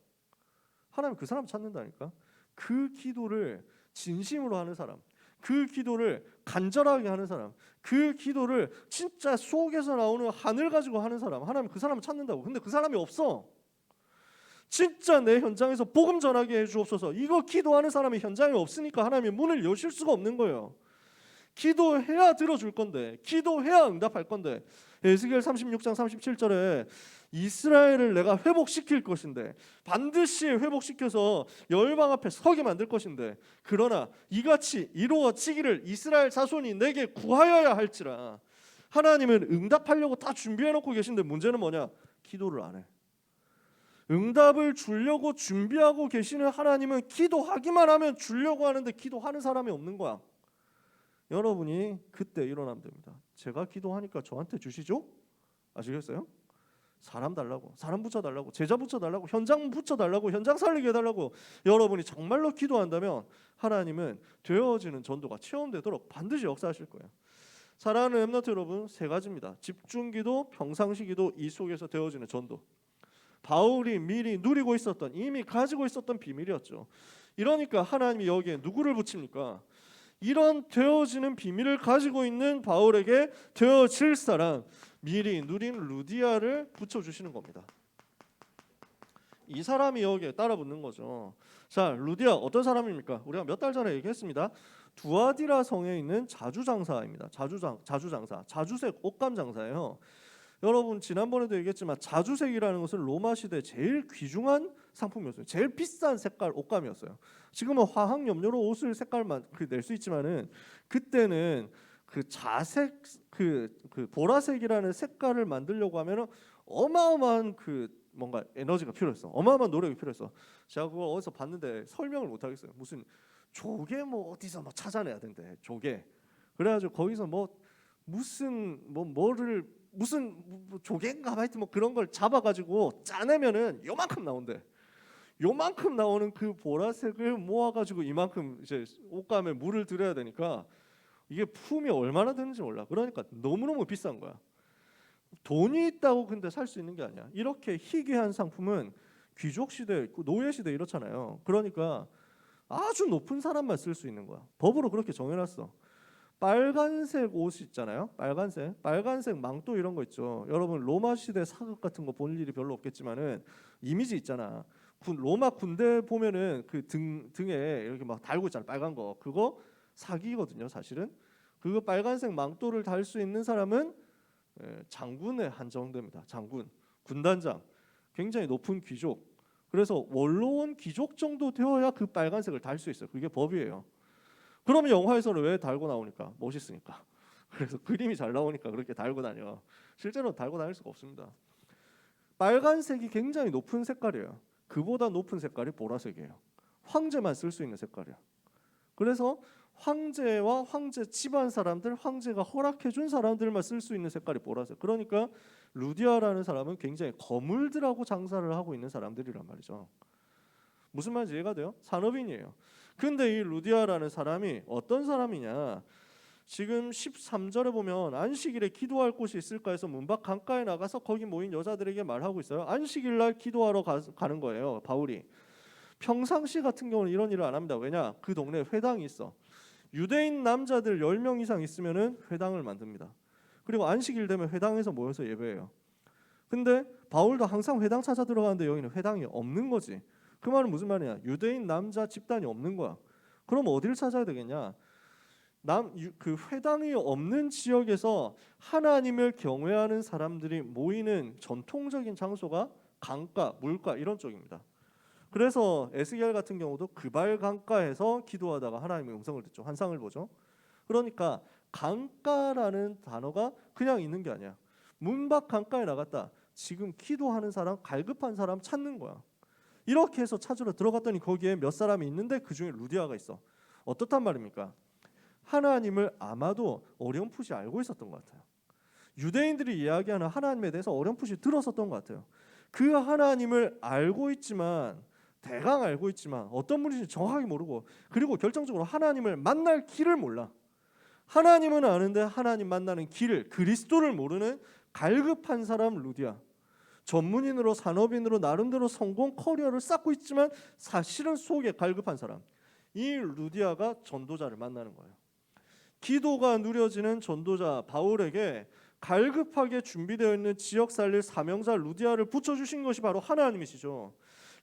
하나님 그 사람 찾는다니까. 그 기도를 진심으로 하는 사람, 그 기도를 간절하게 하는 사람, 그 기도를 진짜 속에서 나오는 하늘 가지고 하는 사람, 하나님 그 사람을 찾는다고. 근데 그 사람이 없어. 진짜 내 현장에서 복음 전하게 해주옵소서. 이거 기도하는 사람이 현장에 없으니까 하나님이 문을 여실 수가 없는 거예요. 기도해야 들어줄 건데, 기도해야 응답할 건데. 에스겔 36장 37절에 이스라엘을 내가 회복시킬 것인데, 반드시 회복시켜서 열방 앞에 서게 만들 것인데, 그러나 이같이 이루어지기를 이스라엘 자손이 내게 구하여야 할지라. 하나님은 응답하려고 다 준비해놓고 계신데 문제는 뭐냐? 기도를 안 해. 응답을 주려고 준비하고 계시는 하나님은 기도하기만 하면 주려고 하는데 기도하는 사람이 없는 거야. 여러분이 그때 일어나면 됩니다. 제가 기도하니까 저한테 주시죠? 아시겠어요? 사람 달라고, 사람 붙여달라고, 제자 붙여달라고, 현장 붙여달라고, 현장 살리게 해달라고 여러분이 정말로 기도한다면 하나님은 되어지는 전도가 체험되도록 반드시 역사하실 거예요. 사랑하는 렘넌트 여러분, 세 가지입니다. 집중기도, 평상시기도, 이 속에서 되어지는 전도. 바울이 미리 누리고 있었던, 이미 가지고 있었던 비밀이었죠. 이러니까 하나님이 여기에 누구를 붙입니까? 이런 되어지는 비밀을 가지고 있는 바울에게 되어질 사람, 미리 누린 루디아를 붙여주시는 겁니다. 이 사람이 여기에 따라 붙는 거죠. 자, 루디아 어떤 사람입니까? 우리가 몇 달 전에 얘기했습니다. 두아디라 성에 있는 자주장사입니다. 자주장사, 자주색 옷감 장사예요. 여러분 지난번에도 얘기했지만 자주색이라는 것은 로마 시대 제일 귀중한 상품이었어요. 제일 비싼 색깔 옷감이었어요. 지금은 화학 염료로 옷을 색깔만 낼 수 있지만은 그때는 그 자색 그 보라색이라는 색깔을 만들려고 하면은 어마어마한 그 뭔가 에너지가 필요했어. 어마어마한 노력이 필요했어. 제가 그거 어디서 봤는데 설명을 못 하겠어요. 무슨 조개 뭐 어디서 뭐 찾아내야 된대. 조개. 그래가지고 거기서 뭐 무슨 뭐를 무슨 조개인가 하여튼 뭐 그런 걸 잡아가지고 짜내면은 요만큼 나온대. 요만큼 나오는 그 보라색을 모아가지고 이만큼 이제 옷감에 물을 들여야 되니까 이게 품이 얼마나 되는지 몰라. 그러니까 너무너무 비싼 거야. 돈이 있다고 근데 살 수 있는 게 아니야. 이렇게 희귀한 상품은 귀족 시대, 노예 시대 이렇잖아요. 그러니까 아주 높은 사람만 쓸 수 있는 거야. 법으로 그렇게 정해놨어. 빨간색 옷 있잖아요. 빨간색 망토 이런 거 있죠. 여러분 로마 시대 사극 같은 거 본 일이 별로 없겠지만은 이미지 있잖아. 로마 군대 보면은 그 등에 이렇게 막 달고 있잖아. 빨간 거. 그거 사기거든요, 사실은. 그거 빨간색 망토를 달 수 있는 사람은 장군에 한정됩니다. 장군, 군단장. 굉장히 높은 귀족. 그래서 원로원 귀족 정도 되어야 그 빨간색을 달 수 있어요. 그게 법이에요. 그러면 영화에서는 왜 달고 나오니까? 멋있으니까. 그래서 그림이 잘 나오니까 그렇게 달고 다녀. 실제로 달고 다닐 수가 없습니다. 빨간색이 굉장히 높은 색깔이에요. 그보다 높은 색깔이 보라색이에요. 황제만 쓸 수 있는 색깔이에요. 그래서 황제와 황제 집안 사람들, 황제가 허락해준 사람들만 쓸 수 있는 색깔이 보라색. 그러니까 루디아라는 사람은 굉장히 거물들하고 장사를 하고 있는 사람들이란 말이죠. 무슨 말인지 이해가 돼요? 산업인이에요. 근데 이 루디아라는 사람이 어떤 사람이냐? 지금 13절에 보면 안식일에 기도할 곳이 있을까 해서 문밖 강가에 나가서 거기 모인 여자들에게 말하고 있어요. 안식일 날 기도하러 가는 거예요, 바울이. 평상시 같은 경우는 이런 일을 안 합니다. 왜냐? 그 동네에 회당이 있어. 유대인 남자들 10명 이상 있으면은 회당을 만듭니다. 그리고 안식일 되면 회당에서 모여서 예배해요. 근데 바울도 항상 회당 찾아 들어가는데 여기는 회당이 없는 거지. 그 말은 무슨 말이냐? 유대인 남자 집단이 없는 거야. 그럼 어디를 찾아야 되겠냐? 그 회당이 없는 지역에서 하나님을 경외하는 사람들이 모이는 전통적인 장소가 강가, 물가 이런 쪽입니다. 그래서 에스겔 같은 경우도 그발 강가에서 기도하다가 하나님의 음성을 듣죠. 환상을 보죠. 그러니까 강가라는 단어가 그냥 있는 게 아니야. 문 밖 강가에 나갔다. 지금 기도하는 사람, 갈급한 사람 찾는 거야. 이렇게 해서 찾으러 들어갔더니 거기에 몇 사람이 있는데 그중에 루디아가 있어. 어떻단 말입니까? 하나님을 아마도 어렴풋이 알고 있었던 것 같아요. 유대인들이 이야기하는 하나님에 대해서 어렴풋이 들었었던 것 같아요. 그 하나님을 알고 있지만, 대강 알고 있지만 어떤 분인지 정확하게 모르고, 그리고 결정적으로 하나님을 만날 길을 몰라. 하나님은 아는데 하나님 만나는 길을, 그리스도를 모르는 갈급한 사람 루디아. 전문인으로 산업인으로 나름대로 성공 커리어를 쌓고 있지만 사실은 속에 갈급한 사람. 이 루디아가 전도자를 만나는 거예요. 기도가 누려지는 전도자 바울에게 갈급하게 준비되어 있는 지역 살릴 사명자 루디아를 붙여주신 것이 바로 하나님이시죠.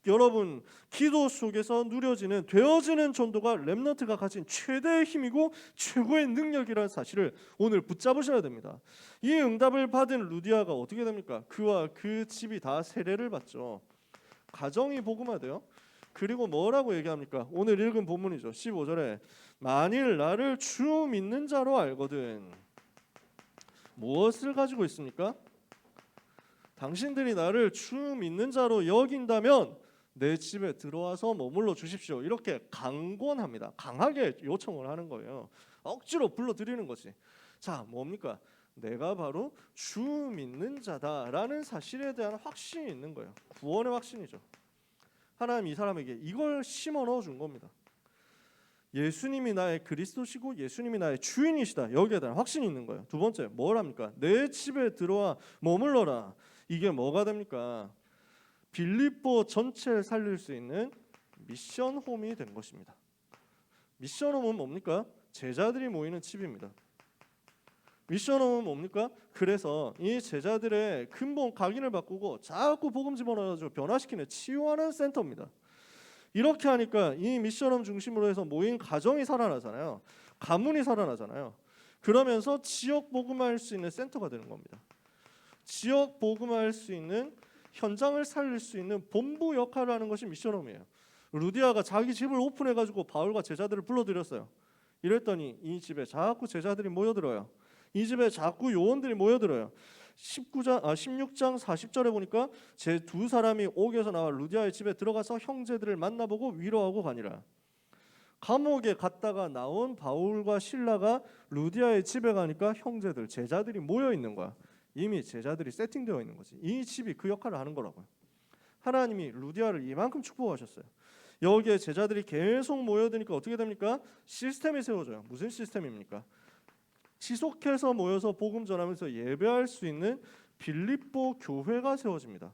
여러분, 기도 속에서 누려지는 되어지는 전도가 렘넌트가 가진 최대의 힘이고 최고의 능력이라는 사실을 오늘 붙잡으셔야 됩니다. 이 응답을 받은 루디아가 어떻게 됩니까? 그와 그 집이 다 세례를 받죠. 가정이 복음화돼요. 그리고 뭐라고 얘기합니까? 오늘 읽은 본문이죠. 15절에 만일 나를 주 믿는 자로 알거든. 무엇을 가지고 있습니까? 당신들이 나를 주 믿는 자로 여긴다면 내 집에 들어와서 머물러 주십시오. 이렇게 강권합니다. 강하게 요청을 하는 거예요. 억지로 불러들이는 거지. 자, 뭡니까? 내가 바로 주 믿는 자다라는 사실에 대한 확신이 있는 거예요. 구원의 확신이죠. 하나님 이 사람에게 이걸 심어 넣어 준 겁니다. 예수님이 나의 그리스도시고 예수님이 나의 주인이시다. 여기에 대한 확신이 있는 거예요. 두 번째, 뭘 합니까? 내 집에 들어와 머물러라. 이게 뭐가 됩니까? 빌립보 전체를 살릴 수 있는 미션홈이 된 것입니다. 미션홈은 뭡니까? 제자들이 모이는 집입니다. 미션홈은 뭡니까? 그래서 이 제자들의 근본 각인을 바꾸고 자꾸 복음 집어넣어가지고 변화시키는 치유하는 센터입니다. 이렇게 하니까 이 미션홈 중심으로 해서 모인 가정이 살아나잖아요. 가문이 살아나잖아요. 그러면서 지역 복음화할 수 있는 센터가 되는 겁니다. 지역 복음화할 수 있는, 현장을 살릴 수 있는 본부 역할을 하는 것이 미션홈이에요. 루디아가 자기 집을 오픈해가지고 바울과 제자들을 불러들였어요. 이랬더니 이 집에 자꾸 제자들이 모여들어요. 이 집에 자꾸 요원들이 모여들어요. 16장 40절에 보니까 제 두 사람이 옥에서 나와 루디아의 집에 들어가서 형제들을 만나보고 위로하고 가니라. 감옥에 갔다가 나온 바울과 실라가 루디아의 집에 가니까 형제들, 제자들이 모여 있는 거야. 이미 제자들이 세팅되어 있는 거지. 이 집이 그 역할을 하는 거라고요. 하나님이 루디아를 이만큼 축복하셨어요. 여기에 제자들이 계속 모여드니까 어떻게 됩니까? 시스템이 세워져요. 무슨 시스템입니까? 지속해서 모여서 복음 전하면서 예배할 수 있는 빌립보 교회가 세워집니다.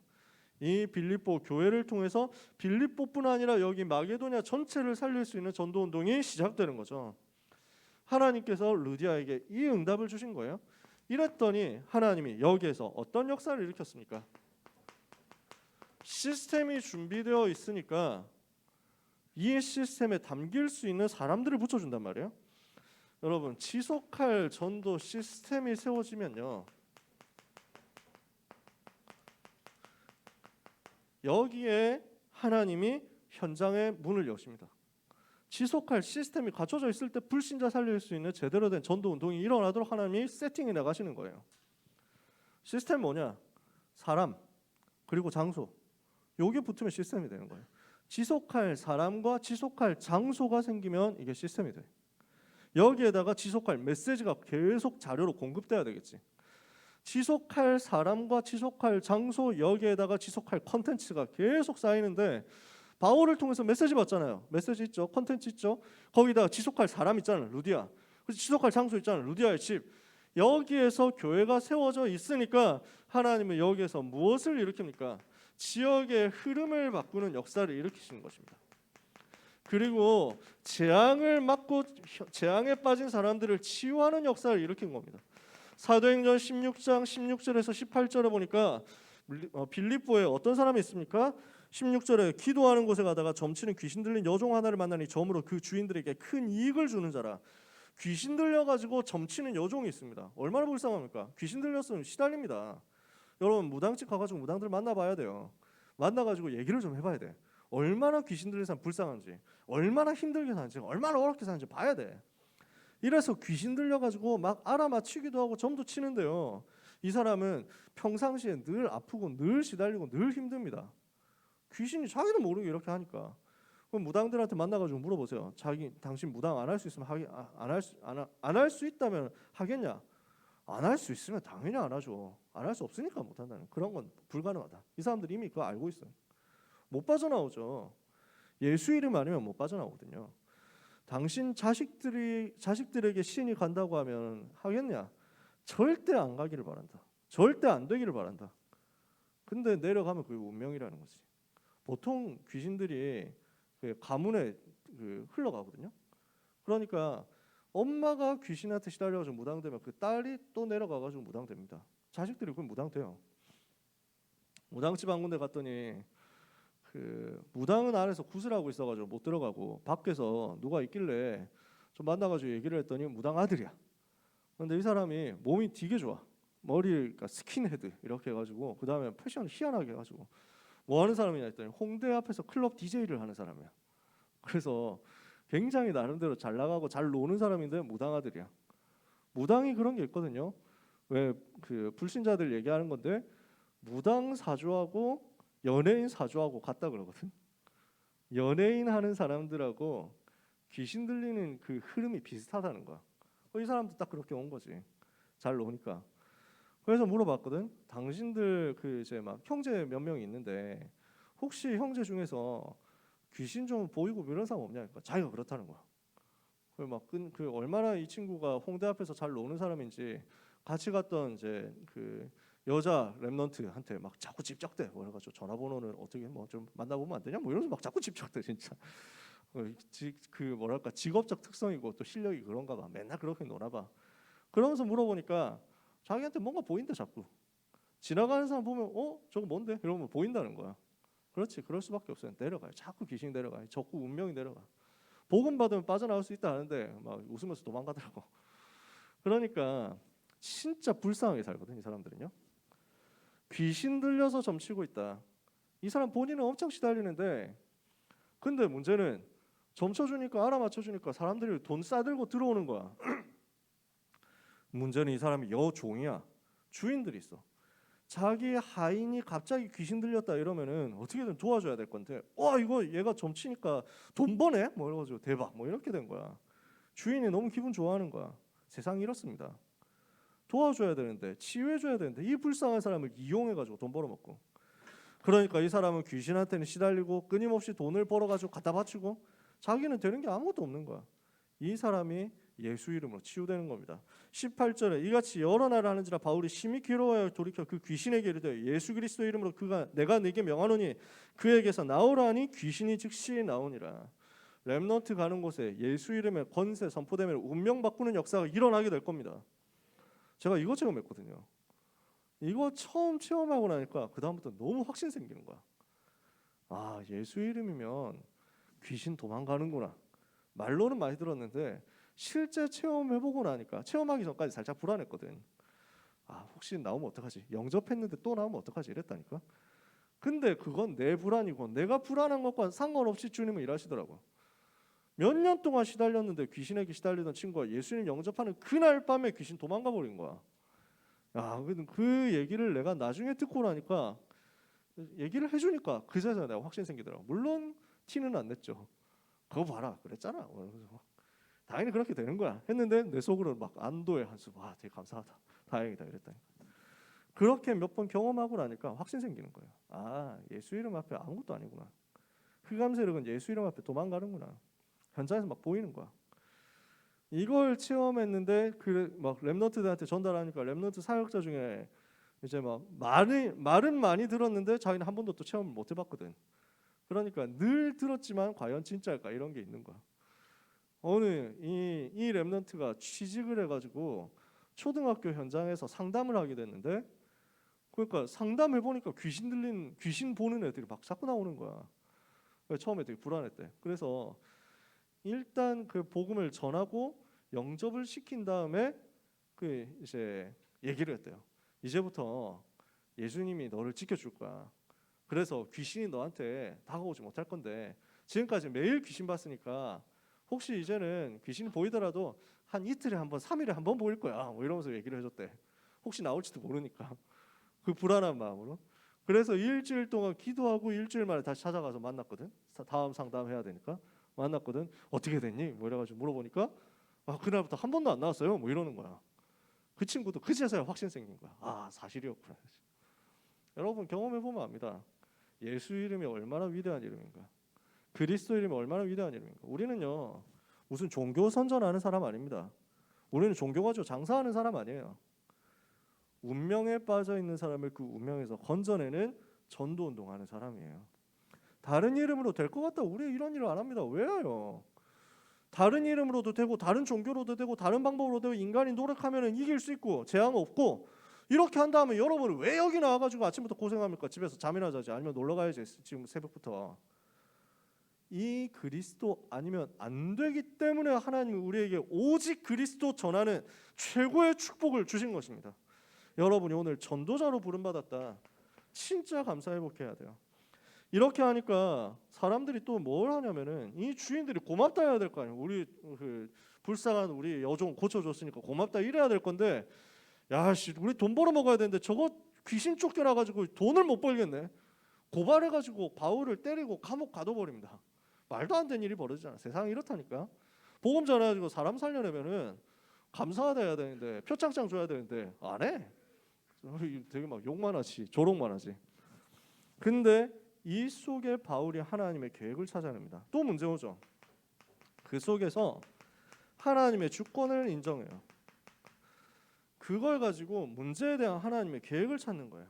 이 빌립보 교회를 통해서 빌립보뿐 아니라 여기 마게도냐 전체를 살릴 수 있는 전도 운동이 시작되는 거죠. 하나님께서 루디아에게 이 응답을 주신 거예요. 이랬더니 하나님이 여기에서 어떤 역사를 일으켰습니까? 시스템이 준비되어 있으니까 이 시스템에 담길 수 있는 사람들을 붙여준단 말이에요. 여러분, 지속할 전도 시스템이 세워지면요, 여기에 하나님이 현장의 문을 여십니다. 지속할 시스템이 갖춰져 있을 때 불신자 살릴 수 있는 제대로 된 전도 운동이 일어나도록 하나님이 세팅해 나가시는 거예요. 시스템 뭐냐? 사람 그리고 장소. 요게 붙으면 시스템이 되는 거예요. 지속할 사람과 지속할 장소가 생기면 이게 시스템이 돼. 여기에다가 지속할 메시지가 계속 자료로 공급돼야 되겠지. 지속할 사람과 지속할 장소, 여기에다가 지속할 컨텐츠가 계속 쌓이는데, 바울을 통해서 메시지 받잖아요. 메시지 있죠. 컨텐츠 있죠. 거기다가 지속할 사람 있잖아요. 루디아. 그래서 지속할 장소 있잖아요. 루디아의 집. 여기에서 교회가 세워져 있으니까 하나님은 여기에서 무엇을 일으킵니까? 지역의 흐름을 바꾸는 역사를 일으키시는 것입니다. 그리고 재앙을 막고 재앙에 빠진 사람들을 치유하는 역사를 일으킨 겁니다. 사도행전 16장 16절에서 18절에 보니까 빌립보에 어떤 사람이 있습니까? 16절에 기도하는 곳에 가다가 점치는 귀신 들린 여종 하나를 만나니 점으로 그 주인들에게 큰 이익을 주는 자라. 귀신 들려가지고 점치는 여종이 있습니다. 얼마나 불쌍합니까? 귀신 들렸으면 시달립니다. 여러분 무당집 가가지고 무당들 만나봐야 돼요. 만나가지고 얘기를 좀 해봐야 돼. 얼마나 귀신 들린 사람 불쌍한지, 얼마나 힘들게 사는지, 얼마나 어렵게 사는지 봐야 돼. 이래서 귀신 들려가지고 막 알아맞히기도 하고 점도 치는데요. 이 사람은 평상시에 늘 아프고 늘 시달리고 늘 힘듭니다. 귀신이 자기도 모르게 이렇게 하니까. 그럼 무당들한테 만나가지고 물어보세요. 당신 무당 안 할 수 있으면 안 할 수 있다면 하겠냐? 안 할 수 있으면 당연히 안 하죠. 안 할 수 없으니까 못 한다는. 그런 건 불가능하다. 이 사람들이 이미 그거 알고 있어요. 못 빠져나오죠. 예수 이름 아니면 못 빠져나오거든요. 당신 자식들에게 신이 간다고 하면 하겠냐? 절대 안 가기를 바란다. 절대 안 되기를 바란다. 근데 내려가면 그게 운명이라는 거지. 보통 귀신들이 그 가문에 흘러가거든요. 그러니까 엄마가 귀신한테 시달려가지고 무당되면 그 딸이 또 내려가가지고 무당됩니다. 자식들이 그럼 무당돼요. 무당집 한 군데 갔더니 그 무당은 안에서 구슬하고 있어가지고 못 들어가고 밖에서 누가 있길래 좀 만나가지고 얘기를 했더니 무당 아들이야. 근데 이 사람이 몸이 되게 좋아. 머리가 스킨헤드 이렇게 해가지고 그 다음에 패션을 희한하게 해가지고 뭐 하는 사람이냐 했더니 홍대 앞에서 클럽 DJ를 하는 사람이야. 그래서 굉장히 나름대로 잘 나가고 잘 노는 사람인데 무당 아들이야. 무당이 그런 게 있거든요. 왜 그 불신자들 얘기하는 건데 무당 사주하고 연예인 사주하고 같다 그러거든. 연예인 하는 사람들하고 귀신 들리는 그 흐름이 비슷하다는 거야. 이 사람도 딱 그렇게 온 거지. 잘 노니까. 그래서 물어봤거든. 당신들 그 이제 막 형제 몇 명이 있는데 혹시 형제 중에서 귀신 좀 보이고 이런 사람 없냐? 그러니까 자기가 그렇다는 거야. 그 얼마나 이 친구가 홍대 앞에서 잘 노는 사람인지 같이 갔던 이제 그 여자 랩런트한테 막 자꾸 집적대. 그래가지고 전화번호는 어떻게 뭐 좀 만나보면 안 되냐? 뭐 이러면서 막 자꾸 집적대 진짜. 그 뭐랄까 직업적 특성이고 또 실력이 그런가 봐. 맨날 그렇게 노나 봐. 그러면서 물어보니까 자기한테 뭔가 보인다 자꾸. 지나가는 사람 보면 저거 뭔데? 이러면 보인다는 거야. 그렇지 그럴 수밖에 없어요. 내려가요. 자꾸 귀신이 내려가요. 자꾸 운명이 내려가. 복음 받으면 빠져나올 수 있다 하는데 막 웃으면서 도망가더라고. 그러니까 진짜 불쌍하게 살거든 이 사람들은요. 귀신 들려서 점치고 있다. 이 사람 본인은 엄청 시달리는데 근데 문제는 점쳐주니까 알아맞혀주니까 사람들이 돈 싸들고 들어오는 거야. 문제는 이 사람이 여종이야. 주인들이 있어. 자기 하인이 갑자기 귀신 들렸다 이러면은 어떻게든 도와줘야 될 건데 이거 얘가 점치니까 돈 버네? 뭐 이래가지고 대박 뭐 이렇게 된 거야. 주인이 너무 기분 좋아하는 거야. 세상이 이렇습니다. 도와줘야 되는데 치유해줘야 되는데 이 불쌍한 사람을 이용해가지고 돈 벌어먹고 그러니까 이 사람은 귀신한테는 시달리고 끊임없이 돈을 벌어가지고 갖다 바치고 자기는 되는 게 아무것도 없는 거야. 이 사람이 예수 이름으로 치유되는 겁니다. 18절에 이같이 여러 날을 하는지라 바울이 심히 괴로워하여 돌이켜 그 귀신에게 이르되 예수 그리스도 이름으로 내가 네게 명하노니 그에게서 나오라니 귀신이 즉시 나오니라. 렘넌트 가는 곳에 예수 이름의 권세 선포되면 운명 바꾸는 역사가 일어나게 될 겁니다. 제가 이거 체험했거든요. 이거 처음 체험하고 나니까 그 다음부터 너무 확신 생기는 거야. 아 예수 이름이면 귀신 도망가는구나. 말로는 많이 들었는데 실제 체험해보고 나니까 체험하기 전까지 살짝 불안했거든. 혹시 나오면 어떡하지? 영접했는데 또 나오면 어떡하지? 이랬다니까. 근데 그건 내 불안이고 내가 불안한 것과 상관없이 주님은 일하시더라고. 몇 년 동안 시달렸는데 귀신에게 시달리던 친구가 예수님 영접하는 그날 밤에 귀신 도망가 버린 거야. 그 얘기를 내가 나중에 듣고 나니까 얘기를 해주니까 그제서야 내가 확신 생기더라고. 물론 티는 안 냈죠. 그거 봐라 그랬잖아. 당연히 그렇게 되는 거야 했는데 내 속으로 막 안도의 한숨. 되게 감사하다 다행이다 이랬다니까. 그렇게 몇 번 경험하고 나니까 확신 생기는 거예요. 예수 이름 앞에 아무것도 아니구나. 흑암 세력은 예수 이름 앞에 도망가는구나. 현장에서 막 보이는 거야. 이걸 체험했는데 막 렘넌트들한테 전달하니까 렘넌트 사역자 중에 이제 막 말은 많이 들었는데 자기는 한 번도 또 체험을 못 해봤거든. 그러니까 늘 들었지만 과연 진짜일까 이런 게 있는 거야. 어느 이 렘넌트가 취직을 해가지고 초등학교 현장에서 상담을 하게 됐는데 그러니까 상담해 보니까 귀신 보는 애들이 막 자꾸 나오는 거야. 처음에 되게 불안했대. 그래서 일단 그 복음을 전하고 영접을 시킨 다음에 그 이제 얘기를 했대요. 이제부터 예수님이 너를 지켜줄 거야. 그래서 귀신이 너한테 다가오지 못할 건데 지금까지 매일 귀신 봤으니까 혹시 이제는 귀신이 보이더라도 한 이틀에 한 번, 3일에 한 번 보일 거야. 뭐 이러면서 얘기를 해줬대. 혹시 나올지도 모르니까 그 불안한 마음으로. 그래서 일주일 동안 기도하고 일주일 만에 다시 찾아가서 만났거든. 다음 상담해야 되니까 만났거든. 어떻게 됐니? 뭐 이래가지고 물어보니까 그날부터 한 번도 안 나왔어요. 뭐 이러는 거야. 그 친구도 그제서야 확신 생긴 거야. 사실이었구나. 여러분 경험해 보면 압니다. 예수 이름이 얼마나 위대한 이름인가. 그리스도 이름이 얼마나 위대한 이름인가. 우리는요 무슨 종교 선전하는 사람 아닙니다. 우리는 종교 가지고 장사하는 사람 아니에요. 운명에 빠져 있는 사람을 그 운명에서 건져내는 전도 운동하는 사람이에요. 다른 이름으로 될 것 같다. 우리 이런 일을 안 합니다. 왜요? 다른 이름으로도 되고 다른 종교로도 되고 다른 방법으로도 되고 인간이 노력하면 이길 수 있고 재앙 없고 이렇게 한 다음에 여러분은 왜 여기 나와가지고 아침부터 고생합니까? 집에서 잠이나 자지 아니면 놀러 가야지 지금 새벽부터. 이 그리스도 아니면 안 되기 때문에 하나님이 우리에게 오직 그리스도 전하는 최고의 축복을 주신 것입니다. 여러분이 오늘 전도자로 부름받았다. 진짜 감사회복해야 돼요. 이렇게 하니까 사람들이 또 뭘 하냐면은 이 주인들이 고맙다 해야 될 거 아니에요. 우리 그 불쌍한 우리 여종 고쳐줬으니까 고맙다 이래야 될 건데 야씨 우리 돈 벌어 먹어야 되는데 저거 귀신 쫓겨나가지고 돈을 못 벌겠네. 고발해가지고 바울을 때리고 감옥 가둬버립니다. 말도 안 되는 일이 벌어지잖아. 세상이 이렇다니까. 복음 전해가지고 사람 살려내면은 감사하다 해야 되는데 표창장 줘야 되는데 안 해. 되게 막 욕만 하지 조롱만 하지. 근데 이 속에 바울이 하나님의 계획을 찾아냅니다. 또 문제 오죠. 그 속에서 하나님의 주권을 인정해요. 그걸 가지고 문제에 대한 하나님의 계획을 찾는 거예요.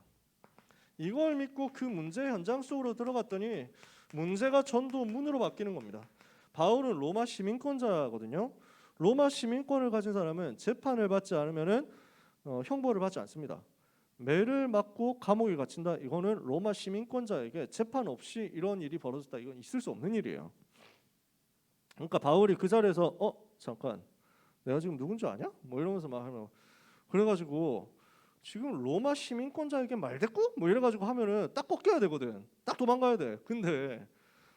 이걸 믿고 그 문제 현장 속으로 들어갔더니 문제가 전도문으로 바뀌는 겁니다. 바울은 로마 시민권자거든요. 로마 시민권을 가진 사람은 재판을 받지 않으면은 형벌을 받지 않습니다. 매를 맞고 감옥에 갇힌다. 이거는 로마 시민권자에게 재판 없이 이런 일이 벌어졌다. 이건 있을 수 없는 일이에요. 그러니까 바울이 그 자리에서 잠깐 내가 지금 누군지 아냐? 뭐 이러면서 막 하면 그래가지고 지금 로마 시민권자에게 말대꾸? 뭐 이래가지고 하면은 딱 꺾여야 되거든. 딱 도망가야 돼. 근데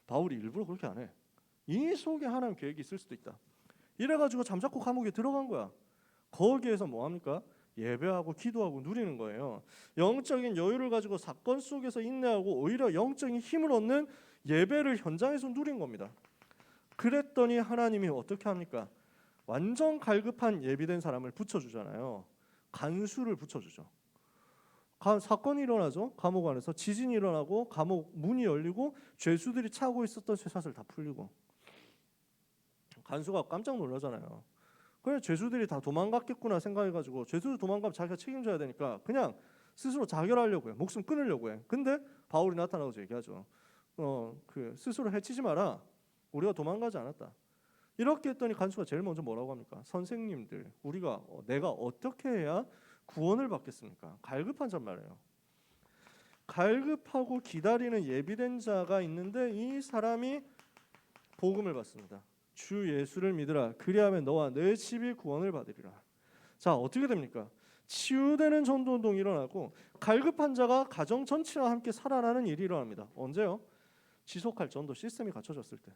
바울이 일부러 그렇게 안 해. 이 속에 하나님 계획이 있을 수도 있다. 이래가지고 잠자코 감옥에 들어간 거야. 거기에서 뭐 합니까? 예배하고 기도하고 누리는 거예요. 영적인 여유를 가지고 사건 속에서 인내하고 오히려 영적인 힘을 얻는 예배를 현장에서 누린 겁니다. 그랬더니 하나님이 어떻게 합니까? 완전 갈급한 예비된 사람을 붙여주잖아요. 간수를 붙여주죠. 사건이 일어나죠. 감옥 안에서 지진이 일어나고 감옥 문이 열리고 죄수들이 차고 있었던 쇠사슬 다 풀리고 간수가 깜짝 놀라잖아요. 그래 죄수들이 다 도망갔겠구나 생각해가지고 죄수들 도망가면 자기가 책임져야 되니까 그냥 스스로 자결하려고 해. 목숨 끊으려고 해. 근데 바울이 나타나서 얘기하죠. 그 스스로 해치지 마라. 우리가 도망가지 않았다. 이렇게 했더니 간수가 제일 먼저 뭐라고 합니까? 선생님들, 내가 어떻게 해야 구원을 받겠습니까? 갈급한 자 말이에요. 갈급하고 기다리는 예비된 자가 있는데 이 사람이 복음을 받습니다. 주 예수를 믿으라. 그리하면 너와 내 집이 구원을 받으리라. 자, 어떻게 됩니까? 치유되는 전도운동이 일어나고 갈급한 자가 가정 전체와 함께 살아나는 일이 일어납니다. 언제요? 지속할 전도 시스템이 갖춰졌을 때.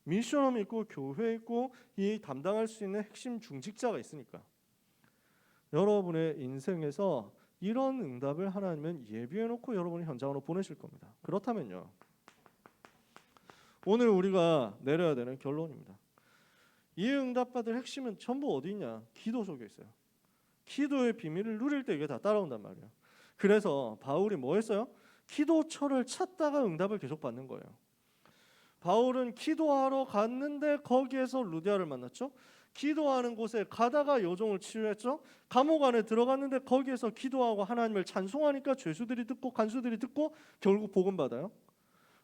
미션홈 있고 교회 있고 이 담당할 수 있는 핵심 중직자가 있으니까. 여러분의 인생에서 이런 응답을 하나님은 예비해놓고 여러분이 현장으로 보내실 겁니다. 그렇다면요. 오늘 우리가 내려야 되는 결론입니다. 이 응답받을 핵심은 전부 어디 있냐? 기도 속에 있어요. 기도의 비밀을 누릴 때 이게 다 따라온단 말이에요. 그래서 바울이 뭐 했어요? 기도처를 찾다가 응답을 계속 받는 거예요. 바울은 기도하러 갔는데 거기에서 루디아를 만났죠. 기도하는 곳에 가다가 여종을 치유했죠. 감옥 안에 들어갔는데 거기에서 기도하고 하나님을 찬송하니까 죄수들이 듣고 간수들이 듣고 결국 복음 받아요.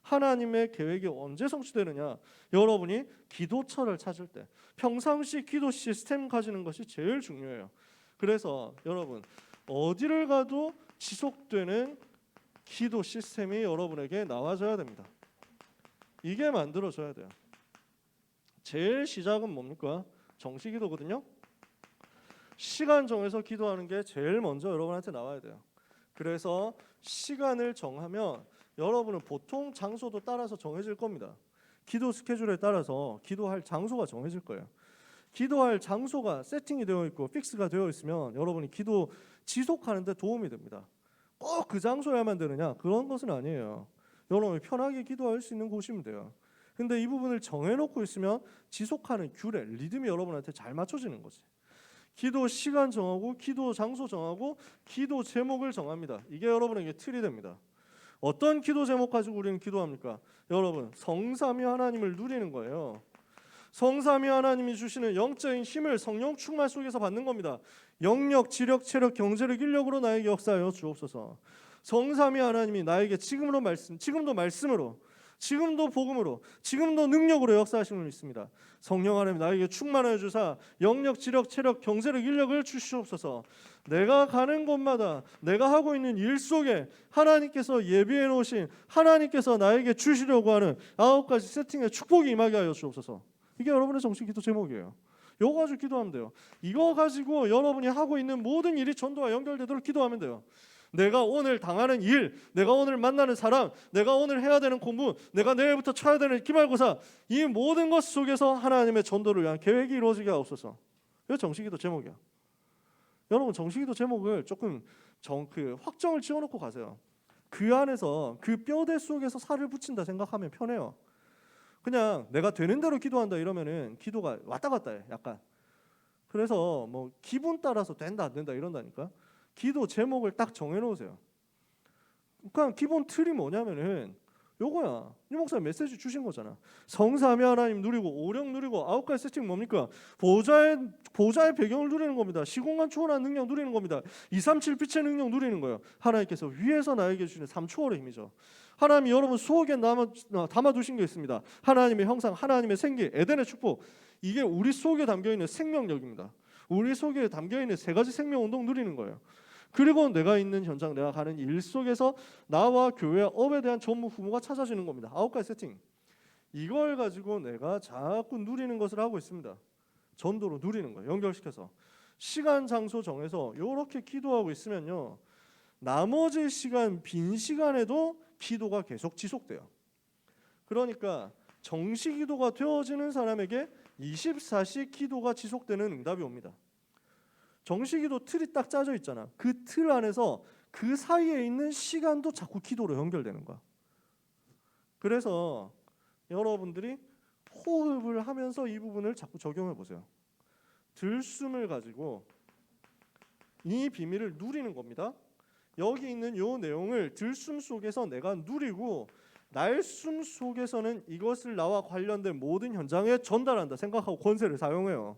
하나님의 계획이 언제 성취되느냐? 여러분이 기도처를 찾을 때, 평상시 기도 시스템 가지는 것이 제일 중요해요. 그래서 여러분 어디를 가도 지속되는 기도 시스템이 여러분에게 나와줘야 됩니다. 이게 만들어져야 돼요. 제일 시작은 뭡니까? 정시기도거든요. 시간 정해서 기도하는 게 제일 먼저 여러분한테 나와야 돼요. 그래서 시간을 정하면 여러분은 보통 장소도 따라서 정해질 겁니다. 기도 스케줄에 따라서 기도할 장소가 정해질 거예요. 기도할 장소가 세팅이 되어 있고 픽스가 되어 있으면 여러분이 기도 지속하는 데 도움이 됩니다. 꼭 그 장소야만 되느냐? 그런 것은 아니에요. 여러분이 편하게 기도할 수 있는 곳이면 돼요. 근데 이 부분을 정해놓고 있으면 지속하는 규례, 리듬이 여러분한테 잘 맞춰지는 거지. 기도 시간 정하고 기도 장소 정하고 기도 제목을 정합니다. 이게 여러분에게 틀이 됩니다. 어떤 기도 제목 가지고 우리는 기도합니까? 여러분, 성삼위 하나님을 누리는 거예요. 성삼위 하나님이 주시는 영적인 힘을 성령 충만 속에서 받는 겁니다. 영력, 지력, 체력, 경제력, 인력으로 나에게 역사하여 주옵소서. 성삼위 하나님이 나에게 지금도 말씀으로, 지금도 복음으로, 지금도 능력으로 역사하시는 분 있습니다. 성령 하나님 나에게 충만하여 주사 영력, 지력, 체력, 경제력, 인력을 주시옵소서. 내가 가는 곳마다 내가 하고 있는 일 속에 하나님께서 예비해 놓으신 하나님께서 나에게 주시려고 하는 9가지 세팅의 축복이 임하게 하여 주옵소서. 이게 여러분의 정식 기도 제목이에요. 이거 가지고 기도하면 돼요. 이거 가지고 여러분이 하고 있는 모든 일이 전도와 연결되도록 기도하면 돼요. 내가 오늘 당하는 일, 내가 오늘 만나는 사람, 내가 오늘 해야 되는 공부, 내가 내일부터 쳐야 되는 기말고사, 이 모든 것 속에서 하나님의 전도를 위한 계획이 이루어지게 하옵소서. 이거 정식기도 제목이야. 여러분 정식기도 제목을 조금 확정을 지어놓고 가세요. 그 안에서 그 뼈대 속에서 살을 붙인다 생각하면 편해요. 그냥 내가 되는 대로 기도한다 이러면은 기도가 왔다 갔다 해 약간. 그래서 뭐 기분 따라서 된다 안 된다 이런다니까. 기도 제목을 딱 정해놓으세요. 그냥 기본 틀이 뭐냐면은 요거야. 이 목사님 메시지 주신 거잖아. 성삼위 하나님 누리고 오령 누리고 9가지 세팅 뭡니까? 보좌의 배경을 누리는 겁니다. 시공간 초월한 능력 누리는 겁니다. 237 빛의 능력 누리는 거예요. 하나님께서 위에서 나에게 주시는 3초월의 힘이죠. 하나님이 여러분 수억에 담아두신 게 있습니다. 하나님의 형상, 하나님의 생기, 에덴의 축복. 이게 우리 속에 담겨있는 생명력입니다. 우리 속에 담겨있는 3가지 생명운동 누리는 거예요. 그리고 내가 있는 현장, 내가 가는 일 속에서 나와 교회, 업에 대한 전무 후무가 찾아지는 겁니다. 9가지 세팅. 이걸 가지고 내가 자꾸 누리는 것을 하고 있습니다. 전도로 누리는 거예요. 연결시켜서. 시간, 장소 정해서 이렇게 기도하고 있으면요. 나머지 시간, 빈 시간에도 기도가 계속 지속돼요. 그러니까 정시기도가 되어지는 사람에게 24시 기도가 지속되는 응답이 옵니다. 정시기도 틀이 딱 짜져 있잖아. 그 틀 안에서 그 사이에 있는 시간도 자꾸 기도로 연결되는 거야. 그래서 여러분들이 호흡을 하면서 이 부분을 자꾸 적용해 보세요. 들숨을 가지고 이 비밀을 누리는 겁니다. 여기 있는 이 내용을 들숨 속에서 내가 누리고 날숨 속에서는 이것을 나와 관련된 모든 현장에 전달한다 생각하고 권세를 사용해요.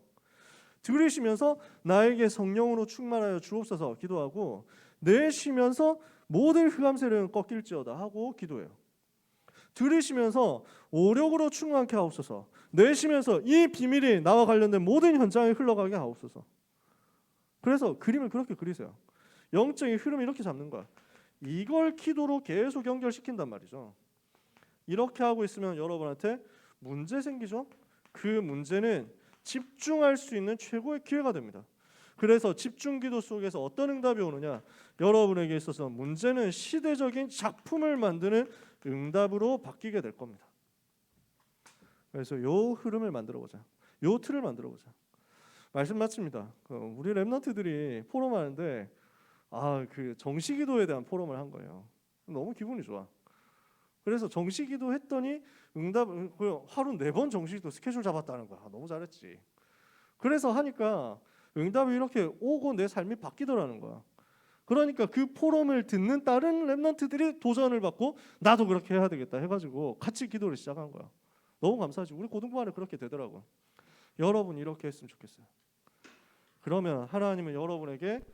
들으시면서 나에게 성령으로 충만하여 주옵소서 기도하고 내쉬면서 모든 흑암 세력은 꺾일지어다 하고 기도해요. 들으시면서 오력으로 충만케 하옵소서. 내쉬면서 이 비밀이 나와 관련된 모든 현장에 흘러가게 하옵소서. 그래서 그림을 그렇게 그리세요. 영적인 흐름을 이렇게 잡는 거야. 이걸 기도로 계속 연결시킨단 말이죠. 이렇게 하고 있으면 여러분한테 문제 생기죠. 그 문제는 집중할 수 있는 최고의 기회가 됩니다. 그래서 집중기도 속에서 어떤 응답이 오느냐, 여러분에게 있어서 문제는 시대적인 작품을 만드는 응답으로 바뀌게 될 겁니다. 그래서 요 흐름을 만들어보자. 요 틀을 만들어보자. 말씀 마칩니다. 우리 랩런트들이 포럼하는데 그 정시기도에 대한 포럼을 한 거예요. 너무 기분이 좋아. 그래서 정시기도 했더니 응답 하루 4번 정시기도 스케줄 잡았다는 거야. 너무 잘했지. 그래서 하니까 응답이 이렇게 오고 내 삶이 바뀌더라는 거야. 그러니까 그 포럼을 듣는 다른 랩런트들이 도전을 받고 나도 그렇게 해야 되겠다 해가지고 같이 기도를 시작한 거야. 너무 감사하지. 우리 고등부 안에 그렇게 되더라고. 여러분 이렇게 했으면 좋겠어요. 그러면 하나님은 여러분에게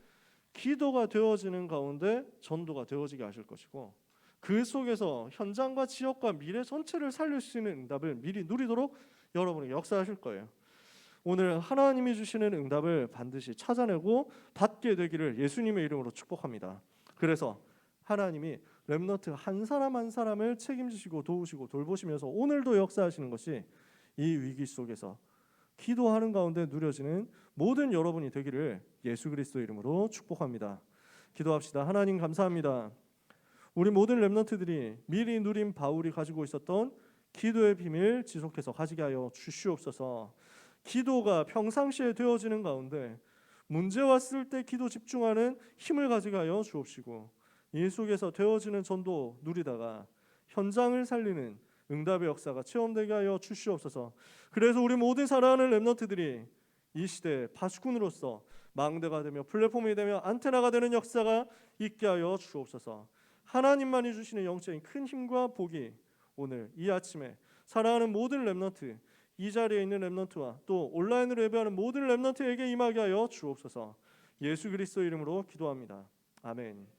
기도가 되어지는 가운데 전도가 되어지게 하실 것이고 그 속에서 현장과 지역과 미래 전체를 살릴 수 있는 응답을 미리 누리도록 여러분에게 역사하실 거예요. 오늘 하나님이 주시는 응답을 반드시 찾아내고 받게 되기를 예수님의 이름으로 축복합니다. 그래서 하나님이 렘넌트 한 사람 한 사람을 책임지시고 도우시고 돌보시면서 오늘도 역사하시는 것이 이 위기 속에서 기도하는 가운데 누려지는 모든 여러분이 되기를 예수 그리스도 이름으로 축복합니다. 기도합시다. 하나님 감사합니다. 우리 모든 렘넌트들이 미리 누린 바울이 가지고 있었던 기도의 비밀 지속해서 가지게 하여 주시옵소서. 기도가 평상시에 되어지는 가운데 문제 왔을 때 기도 집중하는 힘을 가지게 하여 주옵시고, 이 속에서 되어지는 전도 누리다가 현장을 살리는 응답의 역사가 체험되게 하여 주시옵소서. 그래서 우리 모든 사랑하는 렘넌트들이 이 시대의 파수꾼으로서 망대가 되며 플랫폼이 되며 안테나가 되는 역사가 있게 하여 주옵소서. 하나님만이 주시는 영적인 큰 힘과 복이 오늘 이 아침에 사랑하는 모든 렘넌트, 이 자리에 있는 렘넌트와 또 온라인으로 예배하는 모든 렘넌트에게 임하게 하여 주옵소서. 예수 그리스도 이름으로 기도합니다. 아멘.